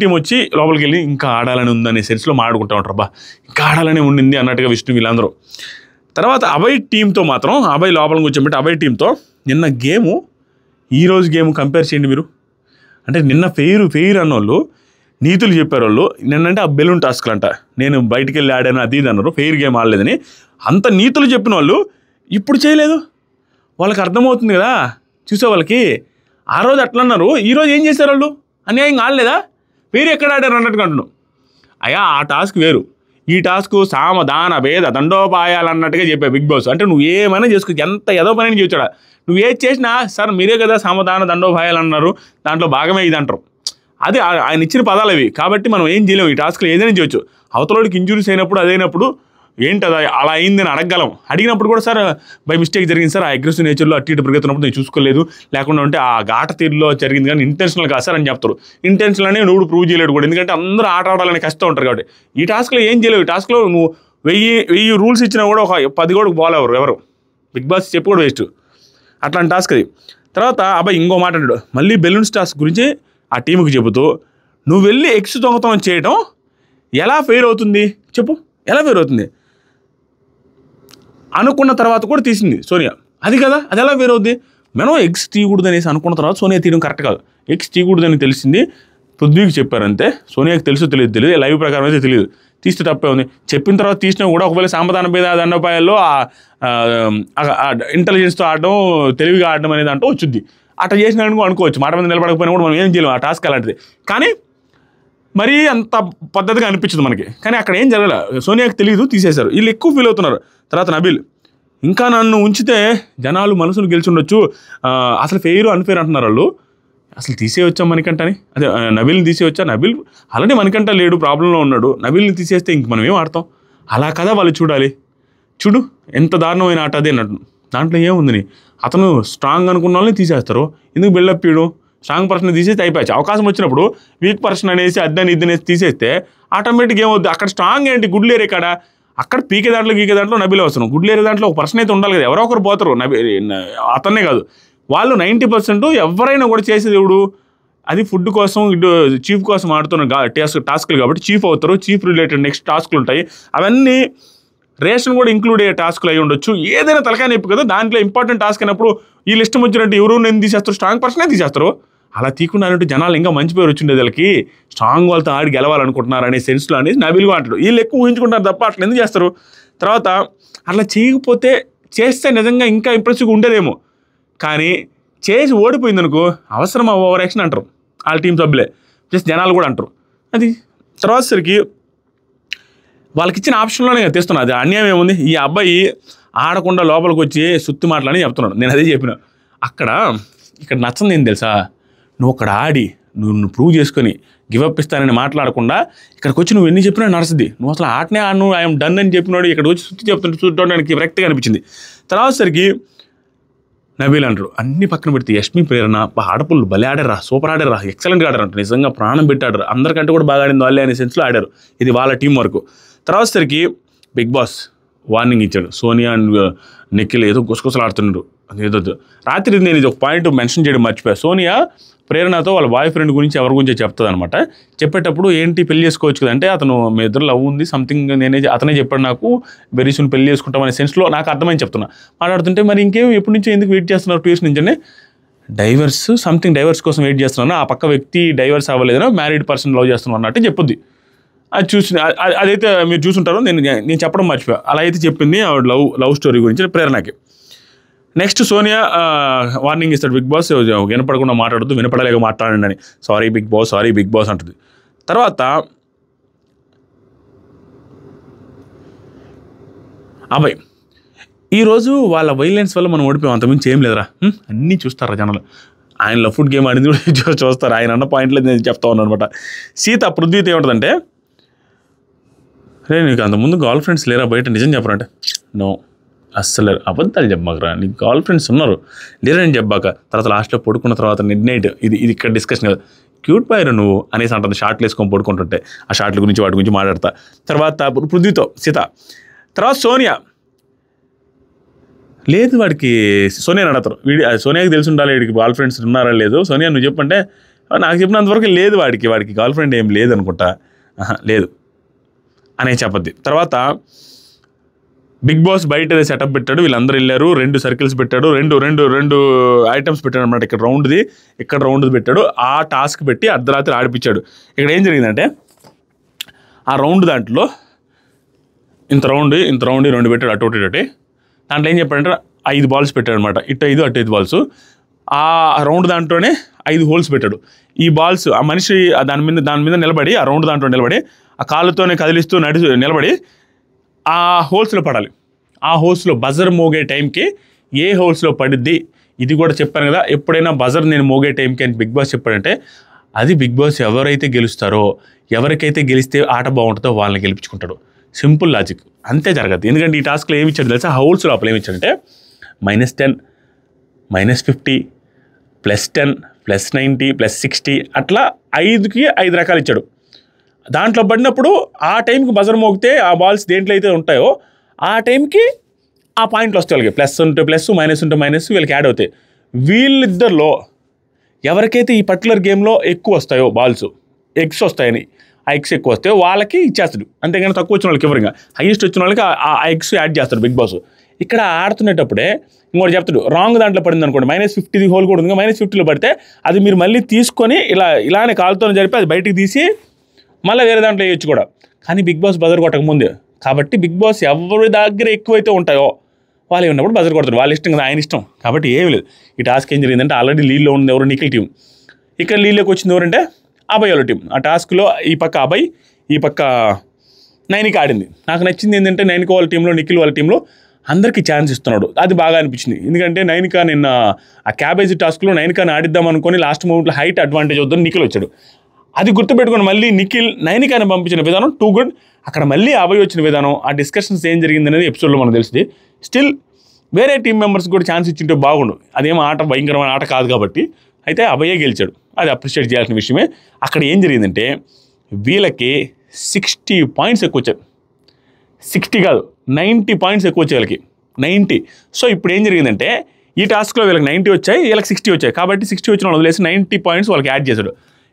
టీం వచ్చి లోపలికి వెళ్ళి ఇంకా ఆడాలని ఉందనే సెన్స్లో మాట్లాడుకుంటూ ఉంటారు. ఇంకా ఆడాలని ఉండింది అన్నట్టుగా విష్ణు వీళ్ళందరూ. తర్వాత అభయ్ టీంతో మాత్రం అభయ్ లోపలికి కూర్చోబెట్టి అభయ్ టీంతో నిన్న గేము ఈరోజు గేమ్ కంపేర్ చేయండి మీరు. అంటే నిన్న ఫెయిర్ అన్నోళ్ళు నీతులు చెప్పారు వాళ్ళు. నిన్నంటే ఆ బెలూన్ టాస్క్లు అంట, నేను బయటికి వెళ్ళి ఆడాను అది ఇది అన్నారు, ఫెయిర్ గేమ్ ఆడలేదని. అంత నీతులు చెప్పిన వాళ్ళు ఇప్పుడు చేయలేదు. వాళ్ళకి అర్థమవుతుంది కదా చూసే వాళ్ళకి. ఆ రోజు అట్లా అన్నారు, ఈరోజు ఏం చేశారు వాళ్ళు, అన్యాయంగా ఆడలేదా, ఫెయిర్ ఎక్కడ ఆడారు అన్నట్టుగా అంటున్నావు. అయ్యా ఆ టాస్క్ వేరు, ఈ టాస్క్ సామధాన భేద దండోపాయాలన్నట్టుగా చెప్పా బిగ్ బాస్. అంటే నువ్వు ఏమైనా చేసుకో, ఎంత ఏదో పని చేయొచ్చాడా, నువ్వు ఏది చేసినా సార్ మీరే కదా సామధాన దండోపాయాలు అన్నారు, దాంట్లో భాగమే ఇది అంటారు. అది ఆయన ఇచ్చిన పదాలు అవి, కాబట్టి మనం ఏం చేయలేము, ఈ టాస్క్లో ఏదైనా చేయొచ్చు. అవతలోడికి ఇంజురీస్ అయినప్పుడు అదైనప్పుడు ఏంటి అది అలా అయిందని అడగగలం. అడిగినప్పుడు కూడా సార్ బై మిస్టేక్ జరిగింది సార్, ఆ అగ్రెసివ్ నేచర్లో అటు ఇటు పరిగెత్తున్నప్పుడు నేను చూసుకోలేదు, లేకుండా ఉంటే ఆ ఘాట తీరులో జరిగింది కానీ ఇంటెన్షనల్ కాదు సార్ అని చెప్తారు. ఇంటెన్షనల్ అనే నువ్వు ప్రూవ్ చేయలేడు కూడా, ఎందుకంటే అందరూ ఆట ఆడాలని కష్టం ఉంటారు కాబట్టి. ఈ టాస్క్లో ఏం చేయలేవు, ఈ టాస్క్లో నువ్వు 1000 రూల్స్ ఇచ్చినా కూడా ఒక 10 కూడా బాల్ ఎవరు బిగ్ బాస్ చెప్పి కూడా వేస్ట్, అట్లాంటి టాస్క్ అది. తర్వాత అబ్బాయి ఇంకో మాట అన్నాడు, మళ్ళీ బెలూన్స్ టాస్క్ గురించి ఆ టీంకి చెబుతూ, నువ్వు వెళ్ళి ఎగ్స్ దొంగతనం చేయడం ఎలా ఫెయిర్ అవుతుంది చెప్పు, ఎలా ఫెయిర్ అవుతుంది అనుకున్న తర్వాత కూడా తీసింది సోనియా, అది కదా అది ఎలా ఫెయిర్ అవుద్ది. మనం ఎగ్స్ తీయకూడదు అనేసి అనుకున్న తర్వాత సోనియా తీయడం కరెక్ట్ కాదు. ఎగ్స్ తీయకూడదని తెలిసింది పృథ్వీకి చెప్పారంతే, సోనియాకి తెలుసు తెలియదు, లైవ్ ప్రకారం అయితే తెలియదు, తీస్తే తప్పే ఉంది. చెప్పిన తర్వాత తీసినా కూడా ఒకవేళ సాంప్రదాయ భేద దండోపాయాల్లో ఇంటెలిజెన్స్తో ఆడడం, తెలివిగా ఆడడం అనేది అంటూ వచ్చింది. అట్లా చేసినా అనుకోవచ్చు, మాట మీద నిలబడకపోయినా కూడా మనం ఏం చేయలేము, ఆ టాస్క్ అలాంటిది. కానీ మరీ అంత పద్ధతిగా అనిపించదు మనకి. కానీ అక్కడ ఏం జరగలే, సోనియాకి తెలియదు, తీసేశారు. వీళ్ళు ఎక్కువ ఫీల్ అవుతున్నారు. తర్వాత నబీల్, ఇంకా నన్ను ఉంచితే జనాలు మనసును గెలిచి ఉండొచ్చు, అసలు ఫెయిర్ అన్ఫెయిర్ అంటున్నారు వాళ్ళు. అసలు తీసేయొచ్చా మణికంఠ అని, అదే నబీల్ని తీసేయొచ్చా? నబీల్ అలానే మణికంఠ లేడు, ప్రాబ్లంలో ఉన్నాడు, నబీల్ని తీసేస్తే ఇంక మనం ఏం ఆడతాం? అలా కదా వాళ్ళు చూడాలి. చూడు ఎంత దారుణమైన ఆట అదే అన్నట్టు. దాంట్లో ఏముందని, అతను స్ట్రాంగ్ అనుకున్న వాళ్ళని తీసేస్తారు, ఎందుకు బిల్డప్ ఇవ్వడం? స్ట్రాంగ్ పర్సన్ తీసేస్తే అయిపోయాச்சு. అవకాశం వచ్చినప్పుడు వీక్ పర్సన్ అనేసి అద్దని ఇద్దనేసి తీసేస్తే ఆటోమేటిక్ ఏమవుద్ది? అక్కడ స్ట్రాంగ్ ఏంటి, గుడ్ లేరే కాడ, అక్కడ పీకే దాంట్లో గీకే దాంట్లో నబీల్ అవసరం. గుడ్ లేరే దాంట్లో ఒక పర్సన్ అయితే ఉండాలి కదా, ఎవరో ఒకరు పోతారు. అతన్నే కాదు, వాళ్ళు 90% ఎవరైనా కూడా చేసేది దేవుడు అది ఫుడ్ కోసం, ఇటు చీఫ్ కోసం ఆడుతున్న టాస్క్లు కాబట్టి చీఫ్ అవుతారు. చీఫ్ రిలేటెడ్ నెక్స్ట్ టాస్క్లు ఉంటాయి, అవన్నీ రేషన్ కూడా ఇంక్లూడ్ అయ్యే టాస్క్లు అయి ఉండొచ్చు. ఏదైనా తలకాయ నొప్పి కదా, దాంట్లో ఇంపార్టెంట్ టాస్క్ అయినప్పుడు వీళ్ళు ఇష్టం వచ్చినట్టు ఎవరు నేను తీసేస్తారు, స్ట్రాంగ్ పర్సనే తీసేస్తారు. అలా తీకున్నారంటే జనాలు ఇంకా మంచి పేరు వచ్చిండే వాళ్ళకి, స్ట్రాంగ్ వాళ్ళతో ఆడి గెలవాలనుకుంటున్నారు అనే సెన్స్లో అనేది నబీల్గా అంటాడు. వీళ్ళు ఎక్కువ ఊహించుకుంటారు తప్ప అట్లా ఎందుకు చేస్తారు? తర్వాత అట్లా చేయకపోతే, చేస్తే నిజంగా ఇంకా ఇంప్రెసివ్గా ఉండేదేమో, కానీ చేసి ఓడిపోయింది అనుకో అవసరం ఓవర్ యాక్షన్ అంటారు వాళ్ళ టీం సభ్యులే, ప్లస్ జనాలు కూడా అంటారు. అది తర్వాత సరికి వాళ్ళకి ఇచ్చిన ఆప్షన్లోనే తెస్తున్నారు. అది అన్యాయం ఏముంది? ఈ అబ్బాయి ఆడకుండా లోపలికి వచ్చి సుత్తి మాటలని చెప్తున్నాడు. నేను అదే చెప్పిన. ఇక్కడ నచ్చంది ఏం తెలుసా, నువ్వు అక్కడ ఆడి నువ్వు ప్రూవ్ చేసుకొని గివప్ ఇస్తానని మాట్లాడకుండా ఇక్కడికి వచ్చి నువ్వు ఎన్ని చెప్పినా నడుస్తుంది. నువ్వు అసలు ఆటనే ఆడు, ఐఎమ్ డన్ అని చెప్పినాడు, ఇక్కడికి వచ్చి సుత్తి చెప్తుంటే చూడడానికి విరక్తిగా అనిపించింది. తర్వాత సరికి నబీల్ అంటాడు, అన్ని పక్కన పెడితే యష్మి ప్రేరణ ఆడపుల్లు భలే ఆడారా, సూపర్ ఆడారా, ఎక్సలెంట్గా ఆడారు అంట, నిజంగా ప్రాణం పెట్టి ఆడారు, అందరికంటే కూడా బాగా ఆడింది వాళ్ళే అనే సెన్స్లో ఆడారు. ఇది వాళ్ళ టీం వరకు. తర్వాత సరికి బిగ్ బాస్ వార్నింగ్ ఇచ్చాడు, సోనియా అండ్ నిఖిల్ ఏదో గుసగుసలాడుతున్నారు. ఏదో రాత్రి నేను ఇది ఒక పాయింట్ మెన్షన్ చేయడం మర్చిపోయా. సోనియా ప్రేరణతో వాళ్ళ బాయ్ ఫ్రెండ్ గురించి ఎవరి గురించి చెప్తుంది అనమాట. చెప్పేటప్పుడు ఏంటి పెళ్లి చేసుకోవచ్చు కదా అంటే, అతను మీ ఇద్దరు లవ్ ఉంది సంథింగ్, అతనే చెప్పాడు నాకు వెరీ సూన్ పెళ్లి చేసుకుంటాం అనే సెన్స్లో నాకు అర్థమని చెప్తున్నా. మాట్లాడుతుంటే మరి ఇంకేం ఎప్పటి నుంచో ఎందుకు వెయిట్ చేస్తున్నారు 2 years నుంచి? డైవర్స్ కోసం వెయిట్ చేస్తున్నాను, ఆ పక్క వ్యక్తి డైవర్స్ అవ్వలేదనో మ్యారీడ్ పర్సన్ లవ్ చేస్తున్నాను అన్నట్టు చెప్పుద్ది. అది అదైతే మీరు చూసుంటారు, నేను చెప్పడం మర్చిపోయా. అలా అయితే చెప్పింది ఆవిడ లవ్ స్టోరీ గురించి ప్రేరణకి. నెక్స్ట్ సోనియా వార్నింగ్ ఇస్తాడు బిగ్ బాస్, వినపడకుండా మాట్లాడుతూ వినపడలేక మాట్లాడండి అని, సారీ బిగ్ బాస్ అంటుంది. తర్వాత అబ్బాయి, ఈరోజు వాళ్ళ వైలెన్స్ వల్ల మనం ఓడిపోయాం, అంతమించి ఏం లేదురా, అన్నీ చూస్తారా జనాలు. ఆయన ఫుడ్ గేమ్ ఆడింది కూడా చూస్తారు, ఆయన అన్న పాయింట్లో నేను చెప్తా ఉన్నాను అనమాట. సీత పృథ్వీతో ఏముంటుందంటే, రే నీకు అంతకుముందు గర్ల్ ఫ్రెండ్స్ లేరా బయట, నిజం చెప్పరంటే, నో అస్సలు అబద్ధాలు చెప్పమాకరా, నీకు గర్ల్ ఫ్రెండ్స్ ఉన్నారు లేరని చెప్పాక. తర్వాత లాస్ట్లో పడుకున్న తర్వాత మిడ్నైట్, ఇది ఇక్కడ డిస్కషన్ కదా, క్యూట్ బాయ్ నువ్వు అనేసి అంటుంది, షార్ట్లు వేసుకొని పడుకుంటుంటే ఆ షార్ట్ల గురించి వాటి గురించి మాట్లాడతా. తర్వాత పృథ్వీతో సీత. తర్వాత సోనియా, లేదు వాడికి సోనియా అడతారు, సోనియాకి తెలిసి ఉండాలి వీడికి గర్ల్ ఫ్రెండ్స్ ఉన్నారా లేదు, సోనియా నువ్వు చెప్పంటే నాకు చెప్పినంతవరకు లేదు, వాడికి గర్ల్ ఫ్రెండ్ ఏం లేదు అనుకుంటా, లేదు అనే చెప్పద్ది. తర్వాత బిగ్ బాస్ బయట సెటప్ పెట్టాడు, వీళ్ళందరూ వెళ్ళారు, 2 సర్కిల్స్ పెట్టాడు, రెండు ఐటమ్స్ పెట్టాడు అనమాట. ఇక్కడ రౌండ్ది పెట్టాడు. ఆ టాస్క్ పెట్టి అర్ధరాత్రి ఆడిపించాడు. ఇక్కడ ఏం జరిగిందంటే, ఆ రౌండ్ దాంట్లో ఇంత రౌండ్ 2 పెట్టాడు, అటు దాంట్లో ఏం చెప్పాడంటే 5 balls పెట్టాడు అనమాట, ఇటు 5 అటు 5 balls. ఆ రౌండ్ దాంట్లోనే 5 holes పెట్టాడు. ఈ బాల్స్ ఆ మనిషి దాని మీద నిలబడి, ఆ రౌండ్ దాంట్లో నిలబడి, ఆ కాళ్ళతోనే కదిలిస్తూ నిలబడి ఆ హోల్స్లో పడాలి. ఆ హోల్స్లో బజర్ మోగే టైంకి ఏ హోల్స్లో పడిద్ది, ఇది కూడా చెప్పాను కదా, ఎప్పుడైనా బజర్ నేను మోగే టైంకి అని బిగ్ బాస్ చెప్పాడంటే, అది బిగ్ బాస్ ఎవరైతే గెలుస్తారో, ఎవరికైతే గెలిస్తే ఆట బాగుంటుందో వాళ్ళని గెలిపించుకుంటాడు. సింపుల్ లాజిక్, అంతే జరగదు. ఎందుకంటే ఈ టాస్క్లో ఏమి ఇచ్చాడు తెలుసా, హోల్స్ లోపల ఏమి ఇచ్చాడంటే -10, -50, +10, +90, +60 అట్లా 5కి 5 రకాలు ఇచ్చాడు. దాంట్లో పడినప్పుడు ఆ టైంకి బజర్ మోగితే ఆ బాల్స్ దేంట్లో అయితే ఉంటాయో ఆ టైంకి ఆ పాయింట్లు వస్తాయి వాళ్ళకి, ప్లస్ ఉంటే ప్లస్, మైనస్ ఉంటే మైనస్, వీళ్ళకి యాడ్ అవుతాయి. వీళ్ళిద్దరిలో ఎవరికైతే ఈ పర్టికులర్ గేమ్లో ఎక్కువ వస్తాయో బాల్స్, ఎగ్స్ వస్తాయని, ఆ ఎగ్స్ ఎక్కువ వస్తే వాళ్ళకి ఇచ్చేస్తాడు, అంతేగాని తక్కువ వచ్చిన వాళ్ళకి ఎవరిగా, హైయెస్ట్ వచ్చిన వాళ్ళకి ఆ ఎగ్స్ యాడ్ చేస్తాడు బిగ్ బాస్. ఇక్కడ ఆడుతున్నప్పుడే ఇంకోటి చెప్తాడు, రాంగ్ దాంట్లో పడింది అనుకోండి, -50 హోల్ కూడా ఉంది, -50లో పడితే అది మీరు మళ్ళీ తీసుకొని ఇలానే కాలుతో జరిపి అది బయటికి తీసి మళ్ళీ వేరే దాంట్లో వేయచ్చు కూడా. కానీ బిగ్ బాస్ బజర్ కొట్టకముందే, కాబట్టి బిగ్ బాస్ ఎవరి దగ్గర ఎక్కువైతే ఉంటాయో వాళ్ళు ఉన్నప్పుడు బజర్ కొడతారు, వాళ్ళ ఇష్టం కదా, ఆయన ఇష్టం. కాబట్టి ఏమి లేదు. ఈ టాస్క్ ఏం జరిగిందంటే, ఆల్రెడీ లీడ్లో ఉంది ఎవరు, నిఖిల్ టీం. ఇక్కడ లీడ్లోకి వచ్చింది ఎవరంటే అభయ్ వాళ్ళ టీం. ఆ టాస్క్లో ఈ పక్క అభయ్, ఈ పక్క నైనిక ఆడింది. నాకు నచ్చింది ఏంటంటే నైనిక వాళ్ళ టీంలో, నిఖిల్ వాళ్ళ టీంలో అందరికీ ఛాన్స్ ఇస్తున్నాడు. అది బాగా అనిపించింది. ఎందుకంటే నైనిక నిన్న ఆ క్యాబేజీ టాస్క్లో నైనికాని ఆడిద్దాం అనుకొని లాస్ట్ మూమెంట్లో హైట్ అడ్వాంటేజ్ వద్దని నిఖిల్ వచ్చాడు. అది గుర్తుపెట్టుకుని మళ్ళీ నిఖిల్ నైనికాని పంపించిన విధానం టూ గుడ్. అక్కడ మళ్ళీ అభయ్ వచ్చిన విధానం, ఆ డిస్కషన్స్ ఏం జరిగింది అనేది ఎపిసోడ్లో మనకు తెలిసింది. స్టిల్ వేరే టీం మెంబర్స్ కూడా ఛాన్స్ ఇచ్చింటే బాగుండు. అదేమో ఆట భయంకరమైన ఆట కాదు కాబట్టి. అయితే అభయే గెలిచాడు, అది అప్రిషియేట్ చేయాల్సిన విషయమే. అక్కడ ఏం జరిగిందంటే వీళ్ళకి 60 పాయింట్స్ ఎక్కువ వచ్చాయి. 60 కాదు 90 పాయింట్స్ ఎక్కువ వచ్చాయి వీళ్ళకి, 90. సో ఇప్పుడు ఏం జరిగిందంటే ఈ టాస్క్లో వీళ్ళకి 90 వచ్చాయి, వీళ్ళకి 60 వచ్చాయి. కాబట్టి 60 వచ్చిన వాళ్ళు వదిలేసి 90 పాయింట్స్ వాళ్ళకి యాడ్ చేశాడు.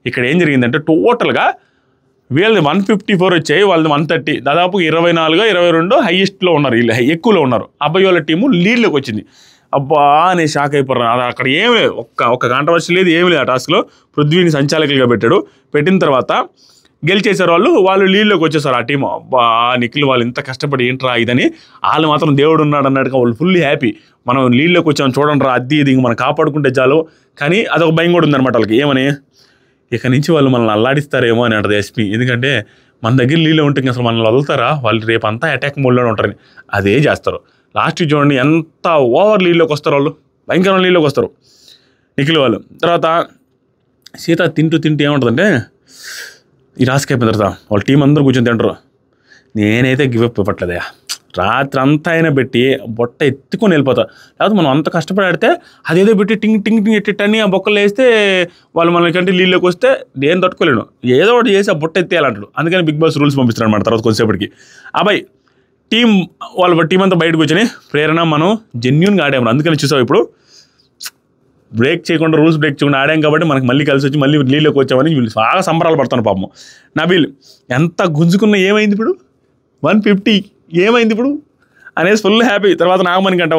ఇక్కడ ఏం జరిగిందంటే టోటల్గా వీళ్ళది 154 వచ్చాయి, వాళ్ళది 130. దాదాపు 24, 22 హైయెస్ట్లో ఉన్నారు, వీళ్ళు ఎక్కువలో ఉన్నారు. అబ్బాయి వాళ్ళ టీము లీడ్లోకి వచ్చింది. అబ్బా నేను షాక్ అయిపోయాను. అది అక్కడ ఏమి లేదు, ఒక్క కాంట్రవర్సీ లేదు, ఏమి లేదు. ఆ టాస్క్లో పృథ్వీని సంచాలకులుగా పెట్టిన తర్వాత గెలిచేశారు వాళ్ళు లీడ్లోకి వచ్చేసారు ఆ టీము. అబ్బా నిఖిల్ వాళ్ళు ఇంత కష్టపడి ఏంట్రా ఇదని, వాళ్ళు మాత్రం దేవుడు ఉన్నాడు అన్నట్టుగా వాళ్ళు ఫుల్ హ్యాపీ. మనం లీడ్లోకి వచ్చాము చూడండి రా, అది ఇది మనం కాపాడుకుంటే చాలు. కానీ అదొక భయం కూడా ఉందన్నమాట వాళ్ళకి. ఏమని ఇక నుంచి వాళ్ళు మనల్ని అల్లాడిస్తారేమో అని అంటారు ఎస్పీ. ఎందుకంటే మన దగ్గర లీడ్లో ఉంటే అసలు మనల్ని వదులుతారా, వాళ్ళు రేపు అంతా అటాక్ మోడ్లోనే ఉంటారని అదే చేస్తారు. లాస్ట్ చూడండి ఎంత ఓవర్ లీడ్లోకి వస్తారు వాళ్ళు, భయంకరమైన లీడ్లోకి వస్తారు నిఖిల్ వాళ్ళు. తర్వాత సీత తింటూ ఏముంటుందంటే ఈ టాస్క్ అయిపోయిన తర్వాత వాళ్ళ టీం అందరూ కూర్చొని తింటారు. నేనైతే గివప్ ఇవ్వట్లేదయా, రాత్రి అంతా అయినా పెట్టి బొట్ట ఎత్తుకొని వెళ్ళిపోతా. లేకపోతే మనం అంత కష్టపడి ఆడితే అదేదో పెట్టి టింగ్ ఎట్టని ఆ బొక్కలు వేస్తే వాళ్ళు మనకంటే లీడ్లోకి వస్తే నేను తట్టుకోలేను. ఏదో ఒకటి చేసి ఆ బొట్ట ఎత్తేయాలంటాడు. అందుకని బిగ్ బాస్ రూల్స్ పంపిస్తాడు అనమాట. తర్వాత కొంతసేపటికి అబ్బాయి వాళ్ళ టీం అంతా బయటకు వచ్చి ప్రేరణ మనం జెన్యూన్గా ఆడాము, అందుకని చూసావు ఇప్పుడు రూల్స్ బ్రేక్ చేయకుండా ఆడాం కాబట్టి మనకు మళ్ళీ కలిసి వచ్చి మళ్ళీ లీడ్లోకి వచ్చామని వీళ్ళు బాగా సంబరాలు పడతాను పాపం. నబీల్ ఎంత గుంజుకున్నా ఏమైంది ఇప్పుడు 150 ఏమైంది ఇప్పుడు అనేసి ఫుల్ హ్యాపీ. తర్వాత నాగమణికంట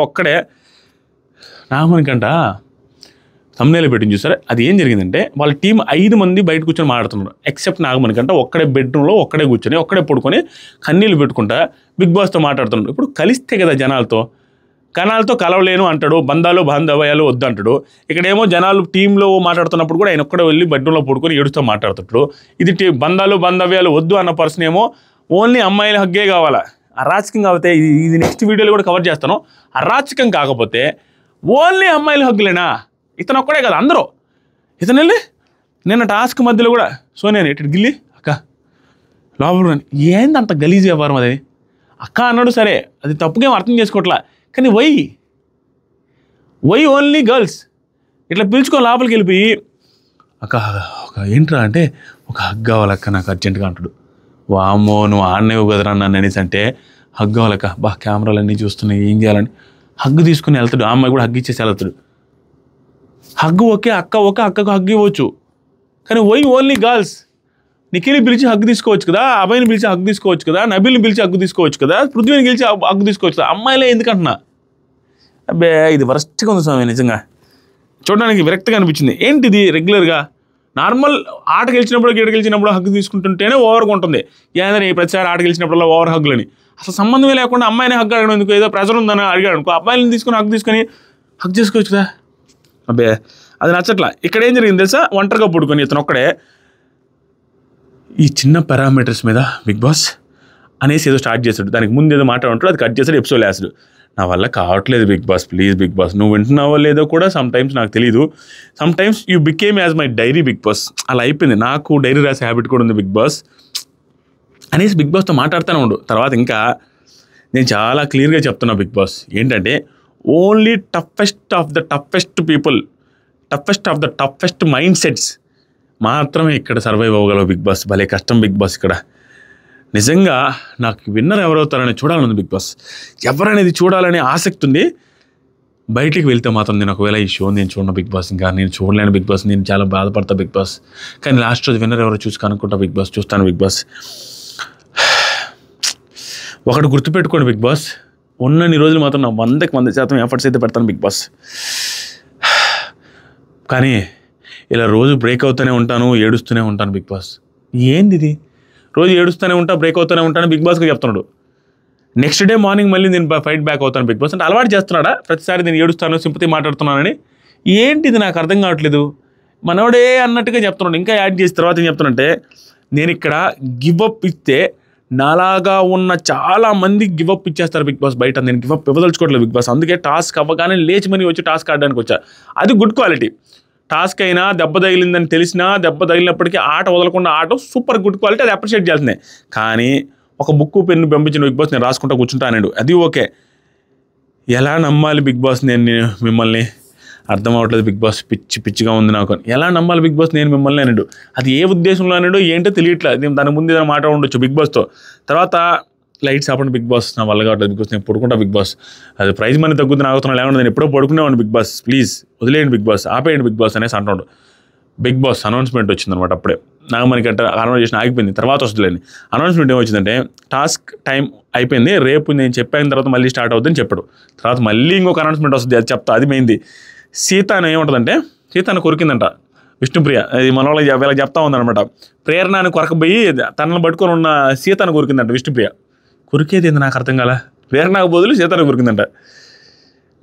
thumbnail పెట్టింది చూసారా, అది ఏం జరిగిందంటే వాళ్ళ టీం 5 మంది బయట కూర్చొని మాట్లాడుతున్నారు. ఎక్సెప్ట్ నాగమణికంట ఒక్కడే బెడ్రూమ్లో ఒక్కడే కూర్చొని ఒక్కడే పడుకొని కన్నీళ్ళు పెట్టుకుంటా బిగ్ బాస్తో మాట్లాడుతున్నాడు. ఇప్పుడు కలిస్తే కదా కణాలతో కలవలేను అంటాడు, బాంధవ్యాలు వద్దు అంటాడు. ఇక్కడేమో జనాలు టీంలో మాట్లాడుతున్నప్పుడు కూడా ఆయన ఒక్కడే వెళ్ళి బెడ్రూమ్లో పడుకొని ఏడుస్తూ మాట్లాడుతుంటాడు. ఇది బాంధవ్యాలు వద్దు అన్న పర్సన్ ఏమో ఓన్లీ అమ్మాయిల హగ్గే కావాలా. అరాచకం కాకపోతే ఇది నెక్స్ట్ వీడియోలో కూడా కవర్ చేస్తాను. అరాచకం కాకపోతే ఓన్లీ అమ్మాయిల హగ్గులేనా? ఇతను ఒక్కడే కదా అందరూ. ఇతను వెళ్ళి నిన్న టాస్క్ మధ్యలో కూడా సోనియా ఇటు గిల్లి అక్క లోపల ఏంది అంత గలీజ్ వ్యవహారం అది అక్క అన్నాడు. సరే అది తప్పుగేం అర్థం చేసుకోవట్లా, కానీ వై ఓన్లీ గర్ల్స్ ఇట్లా పిలుచుకొని లోపలికి వెళ్ళిపోయి అక్క ఏంట్రా అంటే ఒక హగ్ కావాలక్క నాకు అర్జెంటుగా అంటాడు. వామ్మో నువ్వు ఆడనేవు కదరా నన్ను అనేసి అంటే హగ్ కావాలక్క, కెమెరాలన్నీ చూస్తున్నాయి ఏం చేయాలని హగ్ తీసుకుని వెళ్తాడు. ఆ అమ్మాయి కూడా హగ్ ఇచ్చేసి వెళ్తాడు. హగ్ ఓకే, అక్కకు హగ్ ఇవ్వచ్చు, కానీ ఓన్లీ గర్ల్స్. నిఖిల్ని పిలిచి హగ్ తీసుకోవచ్చు కదా, అబ్బాయిని పిలిచి హగ్ తీసుకోవచ్చు కదా, నబీల్ని పిలిచి హగ్ తీసుకోవచ్చు కదా, పృథ్వీని పిలిచి హగ్ తీసుకోవచ్చు కదా, అమ్మాయిలే ఎందుకంటున్నా? అబ్బే ఇది వరస్ట్గా ఉంది స్వామి, నిజంగా చూడడానికి విరక్తిగా అనిపించింది. ఏంటిది రెగ్యులర్గా నార్మల్ ఆట గెలిచినప్పుడు హగ్ తీసుకుంటుంటేనే ఓవర్గా ఉంటుంది. ఏదైనా ప్రతిసారి ఆట గెలిచినప్పుడల్లా ఓవర్ హగ్లని అసలు సంబంధమే లేకుండా అమ్మాయిని హగ్ అడగడం ఎందుకు? ఏదో ప్రెజర్ ఉందని అడిగాడు అనుకో, అబ్బాయిని తీసుకొని హగ్ చేసుకోవచ్చు కదా. అబ్బే అది నచ్చట్లా. ఇక్కడ ఏం జరిగింది తెలుసా, ఒంటరిగా పుడుకొని ఇతను ఒక్కడే ఈ చిన్న పారామీటర్స్ మీద బిగ్ బాస్ అనేసి ఏదో స్టార్ట్ చేశాడు. దానికి ముందు ఏదో మాట్లాడుంటాడు, అది కట్ చేశాడు, ఎపిసోడ్ వేసాడు. నా వల్ల కావట్లేదు big boss, please big boss నువ్వు వింటున్నావో లేదో కూడా సమ్టైమ్స్ నాకు తెలీదు. Sometimes you became as my diary big boss. అలా అయిపోయింది, నాకు డైరీ రాసే హ్యాబిట్ కూడా ఉంది బిగ్ బాస్ అనేసి బిగ్ బాస్తో మాట్లాడుతూనే ఉండు. తర్వాత ఇంకా నేను చాలా క్లియర్గా చెప్తున్నా బిగ్ బాస్ ఏంటంటే only toughest of the toughest mind sets మాత్రమే ఇక్కడ సర్వైవ్ అవ్వగలవు బిగ్ బాస్. భలే కష్టం బిగ్ బాస్ ఇక్కడ. నిజంగా నాకు విన్నర్ ఎవరవుతారని చూడాలని బిగ్ బాస్, ఎవరనేది చూడాలనే ఆసక్తి ఉంది. బయటికి వెళ్తే మాత్రం నేను ఒకవేళ ఈ షో నేను చూడను బిగ్ బాస్, ఇంకా నేను చూడలేను బిగ్ బాస్, నేను చాలా బాధపడతా బిగ్ బాస్. కానీ లాస్ట్ రోజు విన్నర్ ఎవరో చూసి కనుక్కుంటా బిగ్ బాస్, చూస్తాను బిగ్ బాస్. ఒకటి గుర్తుపెట్టుకోండి బిగ్ బాస్, ఉన్నన్ని రోజులు మాత్రం నా 100% ఎఫర్ట్స్ అయితే పెడతాను బిగ్ బాస్. కానీ ఇలా రోజు బ్రేక్ అవుతూనే ఉంటాను, ఏడుస్తూనే ఉంటాను బిగ్ బాస్. ఏంది ఇది, రోజు ఏడుస్తూనే ఉంటా, బ్రేక్ అవుతూనే ఉంటాను బిగ్ బాస్కి చెప్తున్నాడు. నెక్స్ట్ డే మార్నింగ్ మళ్ళీ నేను ఫైట్ బ్యాక్ అవుతాను బిగ్ బాస్ అంటే అలవాటు చేస్తున్నాడా? ప్రతిసారి నేను ఏడుస్తాను, సింపతి మాట్లాడుతున్నానని. ఏంటిది నాకు అర్థం కావట్లేదు. మనోడే అన్నట్టుగా చెప్తున్నాడు. ఇంకా యాడ్ చేసిన తర్వాత ఏం చెప్తున్నంటే, నేను ఇక్కడ గివప్ ఇస్తే నాలాగా ఉన్న చాలా మంది గివప్ ఇచ్చేస్తారు బిగ్ బాస్ బయట. నేను గివప్ ఇవ్వదలుచుకోవట్లేదు బిగ్ బాస్, అందుకే టాస్క్ అవ్వగానే లేచి మనీ వచ్చి టాస్క్ ఆడడానికి వచ్చా. అది గుడ్ క్వాలిటీ. టాస్క్ అయినా దెబ్బ తగిలిందని తెలిసినా దెబ్బ తగిలినప్పటికీ ఆట వదలకుండా ఆట సూపర్ గుడ్ క్వాలిటీ, అది అప్రిషియేట్ చేయాల్సిందే. కానీ ఒక బుక్ పెన్ను పంపించిన బిగ్ బాస్ నేను రాసుకుంటా కూర్చుంటానండు, అది ఓకే. ఎలా నమ్మాలి బిగ్ బాస్ నేను మిమ్మల్ని, అర్థం అవ్వట్లేదు బిగ్ బాస్, పిచ్చిగా ఉంది నాకు. ఎలా నమ్మాలి బిగ్ బాస్ నేను మిమ్మల్ని అన్నాడు. అది ఏ ఉద్దేశంలో అన్నాడు ఏంటో తెలియట్లేదు. దాని ముందు ఏదైనా మాట ఉండొచ్చు బిగ్ బాస్తో. తర్వాత లైట్స్ ఆపండి బిగ్ బాస్, నా వల్ల కావట్లేదు బిగ్ బాస్, నేను పడుకుంటా బిగ్ బాస్, అది ప్రైజ్ మనీ తగ్గుతుంది ఆగుతున్నా, లేకుండా నేను ఎప్పుడో పడుకునేవాడిని బిగ్ బాస్, ప్లీజ్ వదిలేయండి బిగ్ బాస్, ఆపేయండి బిగ్ బాస్ అనేసి అంటున్నాడు. బిగ్ బాస్ అనౌన్స్మెంట్ వచ్చిందనమాట. అప్పుడే నాగమణి గంట కాన్వర్జేషన్ ఆగిపోయింది, తర్వాత వస్తుందిలేండి. అనౌన్స్మెంట్ ఏమొచ్చిందంటే, టాస్క్ టైం అయిపోయింది, రేపు నేను చెప్పిన తర్వాత మళ్ళీ స్టార్ట్ అవుతుందని చెప్పాడు. తర్వాత మళ్ళీ ఇంకొక అనౌన్స్మెంట్ వస్తుంది, అది చెప్తా, అది మెయిన్ది. సీత అని ఏముంటుందంటే, సీతను కొరికిందంట విష్ణుప్రియ, అది మన వాళ్ళకి వీళ్ళకి చెప్తా ఉందనమాట. ప్రేరణని కొరకపోయి తనను పట్టుకొని ఉన్న సీతను కొరికిందంట విష్ణుప్రియ. కొరికేది ఏంది నాకు అర్థం కాల, ప్రేరణకు బదులు సీతను కొరికిందంట.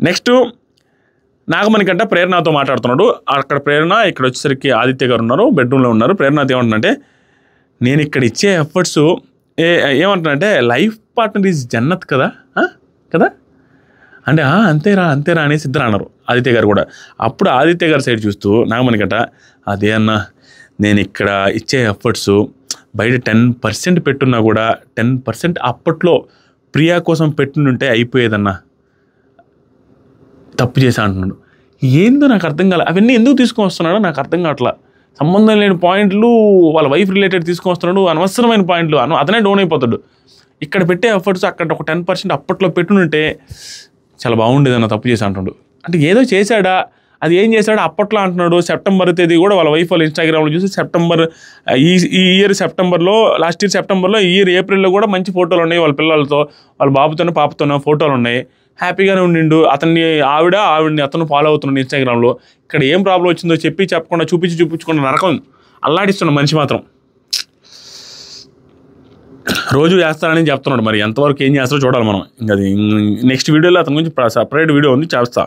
నెక్స్ట్ నాగమణి కంట ప్రేరణతో మాట్లాడుతున్నాడు. అక్కడ ప్రేరణ, ఇక్కడ వచ్చేసరికి ఆదిత్య గారు ఉన్నారు, బెడ్రూమ్లో ఉన్నారు. ప్రేరణతో ఏమంటుందంటే, నేను ఇక్కడ ఇచ్చే ఎఫర్ట్స్ ఏమంటున్నానంటే, లైఫ్ పార్ట్నర్ ఈజ్ జన్నత్ కదా కదా అంటే, అంతేరా అనేసి ఇద్దరు అన్నారు ఆదిత్య గారు కూడా. అప్పుడు ఆదిత్య గారి సైడ్ చూస్తూ నాగమణి గంట, అదే అన్న నేను ఇక్కడ ఇచ్చే ఎఫర్ట్స్ బయట 10% పెట్టున్నా కూడా 10% అప్పట్లో ప్రియా కోసం పెట్టునుంటే అయిపోయేదన్నా, తప్పు చేశా అంటున్నాడు. ఏందో నాకు అర్థం కాలే, అవన్నీ ఎందుకు తీసుకొని వస్తున్నాడో నాకు అర్థం కావట్లా. సంబంధం లేని పాయింట్లు, వాళ్ళ వైఫ్ రిలేటెడ్ తీసుకొని వస్తున్నాడు, అనవసరమైన పాయింట్లు, అతనే డౌన్ అయిపోతాడు. ఇక్కడ పెట్టే ఎఫర్ట్స్ అక్కడ ఒక 10% అప్పట్లో పెట్టునుంటే చాలా బాగుండేదన్న, తప్పు చేసి అంటున్నాడు. అంటే ఏదో చేశాడా, అది ఏం చేశాడు అప్పట్లో అంటున్నాడు. సెప్టెంబర్ తేదీ కూడా వాళ్ళ వైఫ్ వాళ్ళు ఇన్స్టాగ్రామ్లో చూసి, సెప్టెంబర్ ఈ ఇయర్ సెప్టెంబర్లో, లాస్ట్ ఇయర్ సెప్టెంబర్లో, ఈ ఇయర్ ఏప్రిల్లో కూడా మంచి ఫోటోలు ఉన్నాయి వాళ్ళ పిల్లలతో, వాళ్ళ బాబుతోనో పాపతోనో ఫోటోలు ఉన్నాయి. హ్యాపీగానే ఉండిండు. ఆవిడని అతను ఫాలో అవుతున్నాడు ఇన్స్టాగ్రామ్లో. ఇక్కడ ఏం ప్రాబ్లం వచ్చిందో చెప్పకుండా చూపించుకుండా నరకం అల్లాడిస్తున్నాడు మనిషి మాత్రం. రోజు చేస్తానని చెప్తున్నాడు, మరి ఎంతవరకు ఏం చేస్తారో చూడాలి మనం. ఇంకా అది నెక్స్ట్ వీడియోలో అతని గురించి సపరేట్ వీడియో ఉంది, చేస్తా.